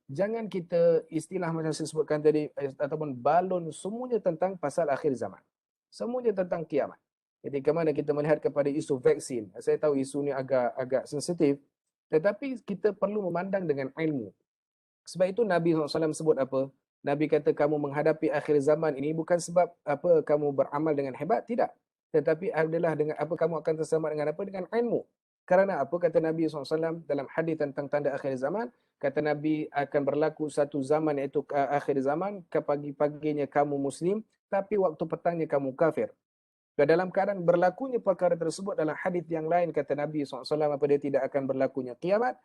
jangan kita istilah macam saya sebutkan tadi, ataupun balon semuanya tentang pasal akhir zaman. Semuanya tentang kiamat. Ketika mana kita melihat kepada isu vaksin, saya tahu isu ni agak sensitif, tetapi kita perlu memandang dengan ilmu. Sebab itu Nabi SAW sebut apa? Nabi kata kamu menghadapi akhir zaman ini bukan sebab kamu beramal dengan hebat, tidak. Tetapi adalah dengan kamu akan terselamat dengan apa? Dengan ilmu. Kerana apa? Kata Nabi SAW dalam hadis tentang tanda akhir zaman, kata Nabi akan berlaku satu zaman, iaitu akhir zaman, ke pagi-paginya kamu muslim, tapi waktu petangnya kamu kafir. Dan dalam keadaan berlakunya perkara tersebut dalam hadis yang lain, kata Nabi SAW, apa dia tidak akan berlakunya kiamat,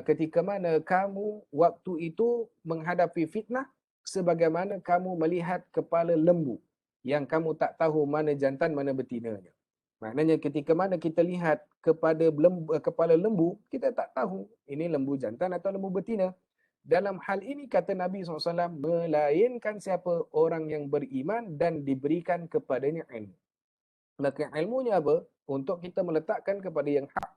ketika mana kamu waktu itu menghadapi fitnah, sebagaimana kamu melihat kepala lembu, yang kamu tak tahu mana jantan, mana betinanya. Maknanya ketika mana kita lihat kepada kepala lembu, kita tak tahu ini lembu jantan atau lembu betina. Dalam hal ini kata Nabi SAW, melainkan siapa orang yang beriman dan diberikan kepadanya ilmu. Maka ilmunya apa? Untuk kita meletakkan kepada yang hak.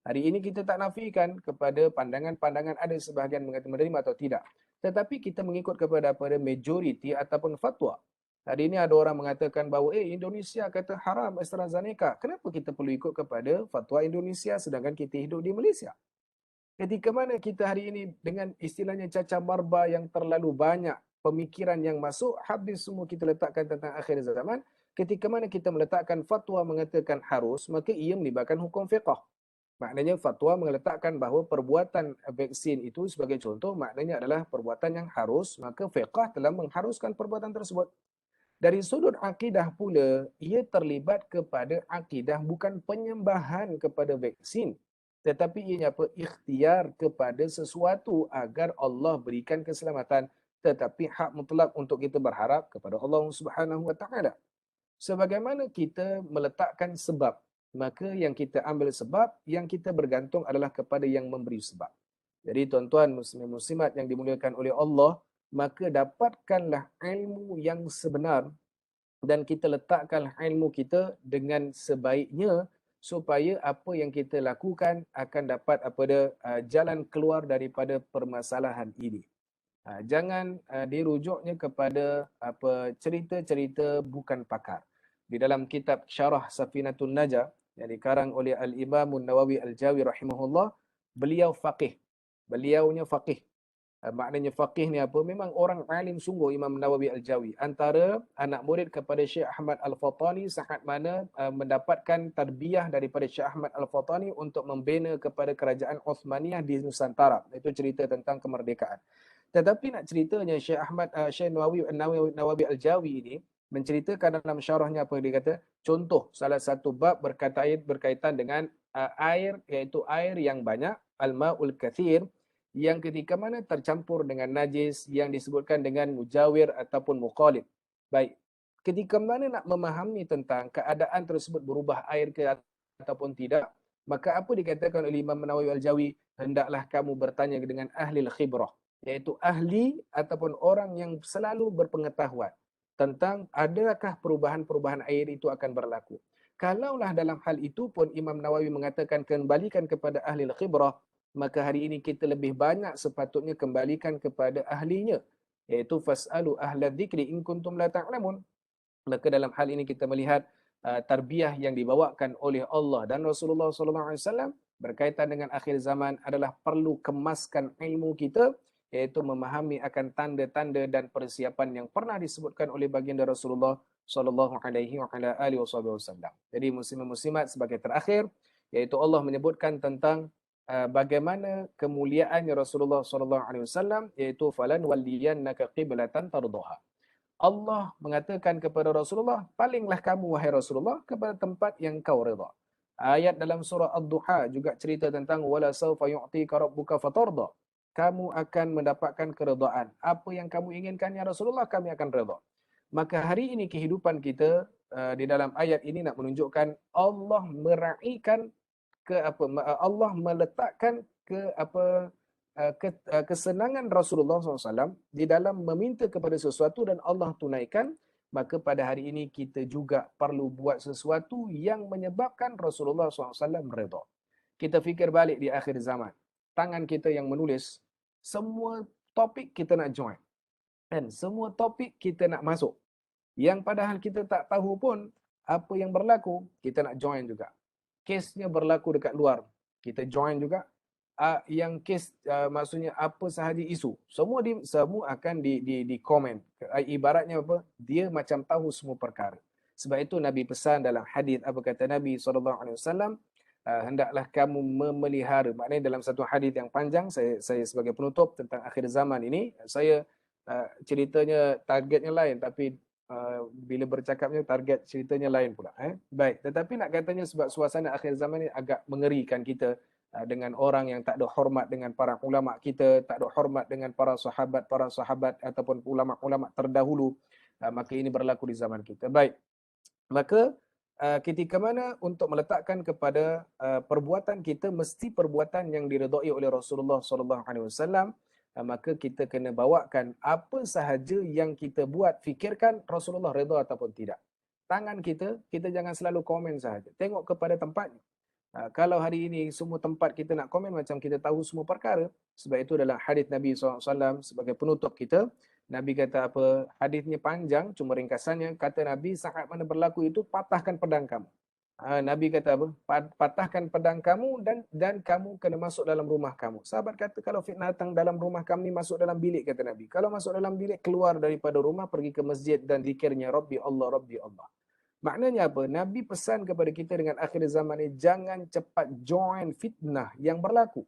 Hari ini kita tak nafikan kepada pandangan-pandangan ada sebahagian mengatakan menerima atau tidak. Tetapi kita mengikut kepada majoriti ataupun fatwa. Hari ini ada orang mengatakan bahawa Indonesia kata haram AstraZeneca. Kenapa kita perlu ikut kepada fatwa Indonesia sedangkan kita hidup di Malaysia? Ketika mana kita hari ini dengan istilahnya cacah barba yang terlalu banyak, pemikiran yang masuk, habis semua kita letakkan tentang akhir zaman. Ketika mana kita meletakkan fatwa mengatakan harus, maka ia melibatkan hukum fiqh. Maknanya fatwa meletakkan bahawa perbuatan vaksin itu sebagai contoh, maknanya adalah perbuatan yang harus, maka fiqh telah mengharuskan perbuatan tersebut. Dari sudut akidah pula, ia terlibat kepada akidah bukan penyembahan kepada vaksin, tetapi ianya ikhtiar kepada sesuatu agar Allah berikan keselamatan, tetapi hak mutlak untuk kita berharap kepada Allah Subhanahu Wa Taala. Sebagaimana kita meletakkan sebab, maka yang kita ambil sebab, yang kita bergantung adalah kepada yang memberi sebab. Jadi tuan-tuan muslimat yang dimuliakan oleh Allah, maka dapatkanlah ilmu yang sebenar dan kita letakkanlah ilmu kita dengan sebaiknya supaya apa yang kita lakukan akan dapat jalan keluar daripada permasalahan ini. Jangan dirujuknya kepada cerita-cerita bukan pakar. Di dalam kitab Syarah Safinatun Najah yang dikarang oleh Al-Imam Nawawi Al-Jawi rahimahullah, beliau faqih. Beliaunya faqih. Maknanya faqih ni apa? Memang orang alim sungguh Imam Nawawi Al-Jawi. Antara anak murid kepada Syekh Ahmad Al-Fatani, sahat mana mendapatkan tarbiyah daripada Syekh Ahmad Al-Fatani untuk membina kepada kerajaan Uthmaniyah di Nusantara. Itu cerita tentang kemerdekaan. Tetapi nak ceritanya Syekh Nawawi Al-Jawi ini menceritakan dalam syarahnya apa dia kata, contoh salah satu bab berkaitan dengan air, iaitu air yang banyak, al-ma'ul kathir, yang ketika mana tercampur dengan najis yang disebutkan dengan mujawir ataupun muqalib. Baik, ketika mana nak memahami tentang keadaan tersebut berubah air ke ataupun tidak, maka apa dikatakan oleh Imam Nawawi Al-Jawi, hendaklah kamu bertanya dengan ahli al-khibrah, iaitu ahli ataupun orang yang selalu berpengetahuan tentang adakah perubahan-perubahan air itu akan berlaku. Kalaulah dalam hal itu pun Imam Nawawi mengatakan kembalikan kepada ahli al-khibrah, maka hari ini kita lebih banyak sepatutnya kembalikan kepada ahlinya, iaitu fas'alu ahla dzikri in kuntum la ta'lamun. Maka dalam hal ini kita melihat tarbiyah yang dibawakan oleh Allah dan Rasulullah SAW berkaitan dengan akhir zaman adalah perlu kemaskan ilmu kita, iaitu memahami akan tanda-tanda dan persiapan yang pernah disebutkan oleh baginda Rasulullah SAW. Jadi muslimat sebagai terakhir, iaitu Allah menyebutkan tentang bagaimana kemuliaannya Rasulullah SAW, iaitu falan walliyannaka qiblatan tardaha. Allah mengatakan kepada Rasulullah, palinglah kamu wahai Rasulullah kepada tempat yang kau redha. Ayat dalam surah Ad-Duha juga cerita tentang wala sawfa yu'tika rabbuka fatarda. Kamu akan mendapatkan keredaan. Apa yang kamu inginkan ya Rasulullah, kami akan redha. Maka hari ini kehidupan kita di dalam ayat ini nak menunjukkan Allah meraihkan Allah meletakkan kesenangan Rasulullah SAW di dalam meminta kepada sesuatu dan Allah tunaikan. Maka pada hari ini kita juga perlu buat sesuatu yang menyebabkan Rasulullah SAW redha. Kita fikir balik di akhir zaman, tangan kita yang menulis, semua topik kita nak join, dan semua topik kita nak masuk. Yang padahal kita tak tahu pun apa yang berlaku, kita nak join juga. Kesnya berlaku dekat luar, kita join juga. Yang kes maksudnya apa sahaja isu, semua akan di komen. Ibaratnya apa? Dia macam tahu semua perkara. Sebab itu Nabi pesan dalam hadis, apa kata Nabi SAW, hendaklah kamu memelihara. Maknanya dalam satu hadis yang panjang, saya sebagai penutup tentang akhir zaman ini, saya ceritanya targetnya lain, tapi bila bercakapnya target ceritanya lain pula. Baik, tetapi nak katanya sebab suasana akhir zaman ini agak mengerikan kita, dengan orang yang tak ada hormat dengan para ulama kita, tak ada hormat dengan para sahabat ataupun ulama-ulama terdahulu, maka ini berlaku di zaman kita. Baik, maka ketika mana untuk meletakkan kepada perbuatan kita mesti perbuatan yang diredai oleh Rasulullah SAW, maka kita kena bawakan apa sahaja yang kita buat, fikirkan Rasulullah redha ataupun tidak. Tangan kita jangan selalu komen sahaja. Tengok kepada tempatnya. Kalau hari ini semua tempat kita nak komen macam kita tahu semua perkara. Sebab itu dalam hadis Nabi SAW sebagai penutup kita, Nabi kata apa? Hadisnya panjang, cuma ringkasannya, kata Nabi, saat mana berlaku itu, patahkan pedang kamu. Nabi kata apa? Patahkan pedang kamu dan kamu kena masuk dalam rumah kamu. Sahabat kata, kalau fitnah datang dalam rumah kami, masuk dalam bilik, kata Nabi. Kalau masuk dalam bilik, keluar daripada rumah, pergi ke masjid dan zikirnya Rabbi Allah, Rabbi Allah. Maknanya apa? Nabi pesan kepada kita dengan akhir zaman ini, jangan cepat join fitnah yang berlaku.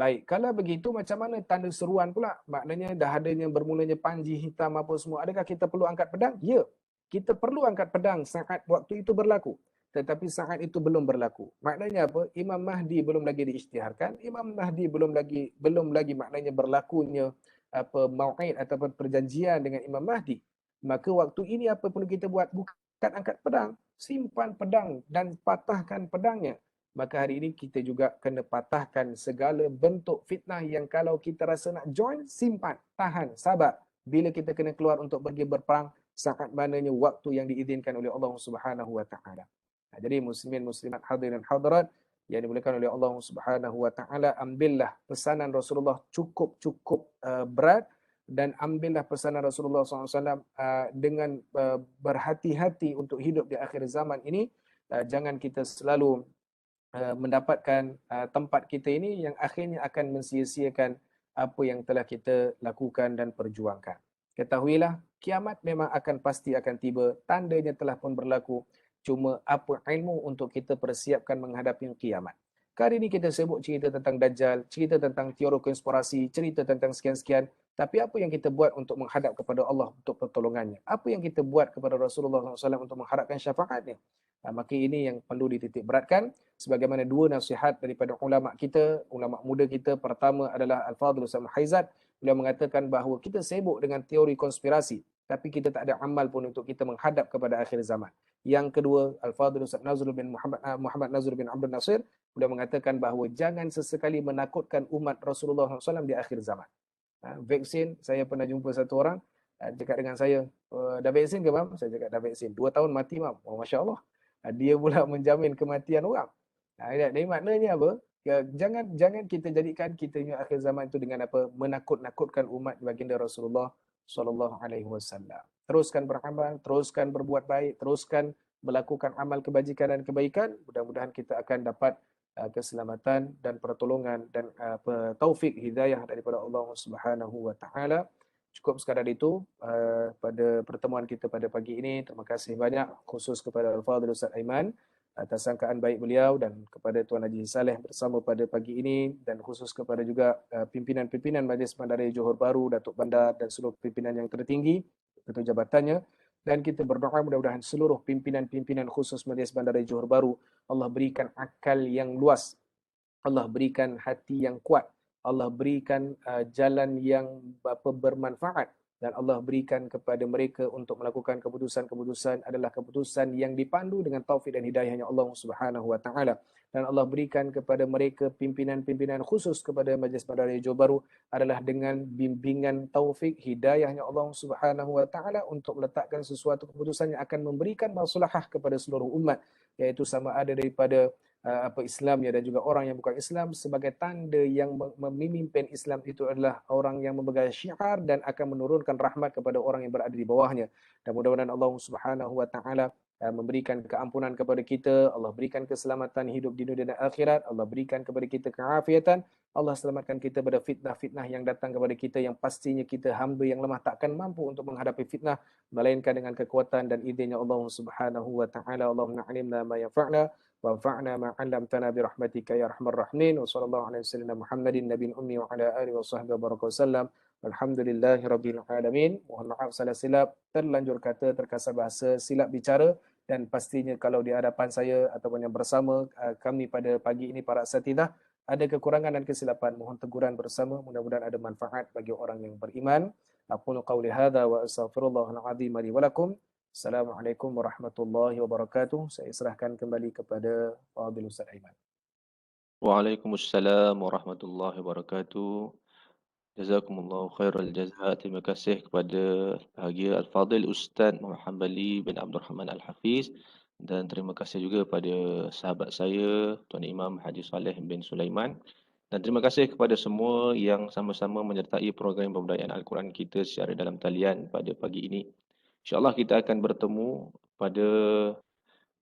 Baik, kalau begitu macam mana tanda seruan pula? Maknanya dah adanya bermulanya panji hitam apa semua. Adakah kita perlu angkat pedang? Ya, kita perlu angkat pedang saat waktu itu berlaku. Tetapi saat itu belum berlaku. Maknanya apa? Imam Mahdi belum lagi diisytiharkan. Imam Mahdi belum lagi maknanya berlakunya apa mau'id ataupun perjanjian dengan Imam Mahdi. Maka waktu ini apa perlu kita buat? Bukan angkat pedang, simpan pedang dan patahkan pedangnya. Maka hari ini kita juga kena patahkan segala bentuk fitnah yang kalau kita rasa nak join, simpan, tahan, sabar. Bila kita kena keluar untuk pergi berperang, saat mananya waktu yang diizinkan oleh Allah Subhanahu wa taala. Jadi muslimin muslimat hadirin hadirat yang dimuliakan oleh Allah Subhanahu wa taala, ambillah pesanan Rasulullah cukup berat, dan ambillah pesanan Rasulullah SAW dengan berhati-hati untuk hidup di akhir zaman ini. Jangan kita selalu mendapatkan tempat kita ini yang akhirnya akan mensia-siakan apa yang telah kita lakukan dan perjuangkan. Ketahuilah, kiamat memang pasti akan tiba, tandanya telah pun berlaku. Cuma apa ilmu untuk kita persiapkan menghadapi kiamat. Kali ini kita sibuk cerita tentang Dajjal, cerita tentang teori konspirasi, cerita tentang sekian-sekian. Tapi apa yang kita buat untuk menghadap kepada Allah untuk pertolongannya? Apa yang kita buat kepada Rasulullah SAW untuk mengharapkan syafaatnya? Maka ini yang perlu dititik beratkan. Sebagaimana dua nasihat daripada ulama kita, ulama muda kita. Pertama adalah Al-Fadhil Ustaz Haizat. Beliau mengatakan bahawa kita sibuk dengan teori konspirasi, tapi kita tak ada amal pun untuk kita menghadap kepada akhir zaman. Yang kedua, Al-Fadhil Ustaz Nazrul bin Muhammad Nazrul bin Abdul Nasir, beliau mengatakan bahawa jangan sesekali menakutkan umat Rasulullah SAW di akhir zaman. Vaksin, saya pernah jumpa satu orang cakap dengan saya, dah vaksin ke mam? Saya cakap dah vaksin. 2 tahun mati mam. Oh, Masya Allah. Dia pula menjamin kematian orang. Jadi maknanya apa? Jangan kita jadikan kita akhir zaman itu dengan apa? Menakut-nakutkan umat baginda Rasulullah sallallahu alaihi wasallam. Teruskan beramal, teruskan berbuat baik, teruskan melakukan amal kebajikan dan kebaikan. Mudah-mudahan kita akan dapat keselamatan dan pertolongan dan taufik hidayah daripada Allah Subhanahu wa taala. Cukup sekadar itu pada pertemuan kita pada pagi ini. Terima kasih banyak khusus kepada Al-Fadhil Ustaz Aiman atas sangkaan baik beliau, dan kepada Tuan Haji Saleh bersama pada pagi ini, dan khusus kepada juga pimpinan-pimpinan Majlis Bandaraya Johor Bahru, Datuk Bandar dan seluruh pimpinan yang tertinggi, ketua jabatannya. Dan kita berdoa mudah-mudahan seluruh pimpinan-pimpinan khusus Majlis Bandaraya Johor Bahru, Allah berikan akal yang luas, Allah berikan hati yang kuat, Allah berikan jalan yang bermanfaat, dan Allah berikan kepada mereka untuk melakukan keputusan-keputusan adalah keputusan yang dipandu dengan taufik dan hidayahnya Allah Subhanahu wa taala. Dan Allah berikan kepada mereka pimpinan-pimpinan khusus kepada Majlis Bandaraya Johor Bahru adalah dengan bimbingan taufik hidayahnya Allah Subhanahu wa taala untuk meletakkan sesuatu keputusan yang akan memberikan maslahah kepada seluruh umat, iaitu sama ada daripada Islamnya dan juga orang yang bukan Islam. Sebagai tanda yang memimpin Islam itu adalah orang yang memegang syiar dan akan menurunkan rahmat kepada orang yang berada di bawahnya. Dan mudah-mudahan Allah Subhanahu wa taala memberikan keampunan kepada kita, Allah berikan keselamatan hidup di dunia dan akhirat, Allah berikan kepada kita keafiatan, Allah selamatkan kita pada fitnah-fitnah yang datang kepada kita, yang pastinya kita hamba yang lemah takkan mampu untuk menghadapi fitnah melainkan dengan kekuatan dan izinnya Allah Subhanahu wa taala. Allahumma 'allimna ma yanfa'una وانفعنا ما علمتنا برحمتك يا ارحم الراحمين وصلى الله على سيدنا محمد النبي الامي وعلى اله وصحبه وبارك وسلم walhamdulillahi rabbil alamin. Mohon maaf salah silap, terlanjur kata, terkasar bahasa, silap bicara, dan pastinya kalau di hadapan saya ataupun yang bersama kami pada pagi ini para asatidzah ada kekurangan dan kesilapan, mohon teguran bersama, mudah-mudahan ada manfaat bagi orang yang beriman. Aqulu qawli hadza wa astaghfirullahal azim li wa lakum. Assalamualaikum warahmatullahi wabarakatuh. Saya serahkan kembali kepada Fadhil Ustaz Aiman. Waalaikumsalam warahmatullahi wabarakatuh. Jazakumullahu khairal jazaa. Terima kasih kepada bahagia Al-Fadhil Ustaz Muhammad Hambali bin Abdul Rahman Al-Hafiz, dan terima kasih juga kepada sahabat saya Tuan Imam Haji Saleh bin Sulaiman, dan terima kasih kepada semua yang sama-sama menyertai program pemberdayaan Al-Quran kita secara dalam talian pada pagi ini. InsyaAllah kita akan bertemu pada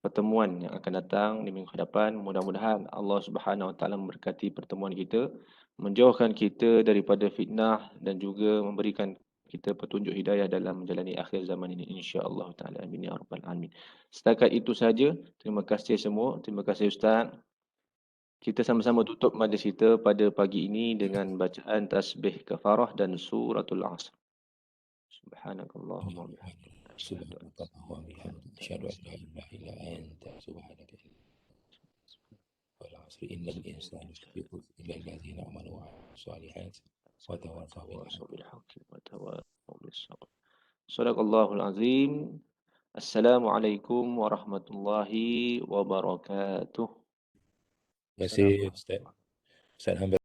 pertemuan yang akan datang di minggu hadapan. Mudah-mudahan Allah Subhanahu Wa Taala memberkati pertemuan kita, menjauhkan kita daripada fitnah dan juga memberikan kita petunjuk hidayah dalam menjalani akhir zaman ini, insya-Allah taala. Amin ya rabbal alamin. Setakat itu saja. Terima kasih semua. Terima kasih Ustaz. Kita sama-sama tutup majlis kita pada pagi ini dengan bacaan tasbih kafarah dan suratul Asr. Subhanakallahumma wa bihamdika asyhadu an Subhanaka wa bihamdika asyhadu an la ilaha illa anta subhanaka wal 'asri innal insana lafi khusr illa allazina amanu wa 'amilus shalihat wa tawasaw bil haqqi. بالحق وتواصوا بالصبر. صدق الله العظيم. السلام عليكم ورحمة الله وبركاته. Terima kasih Ustaz. Ustaz Hambali.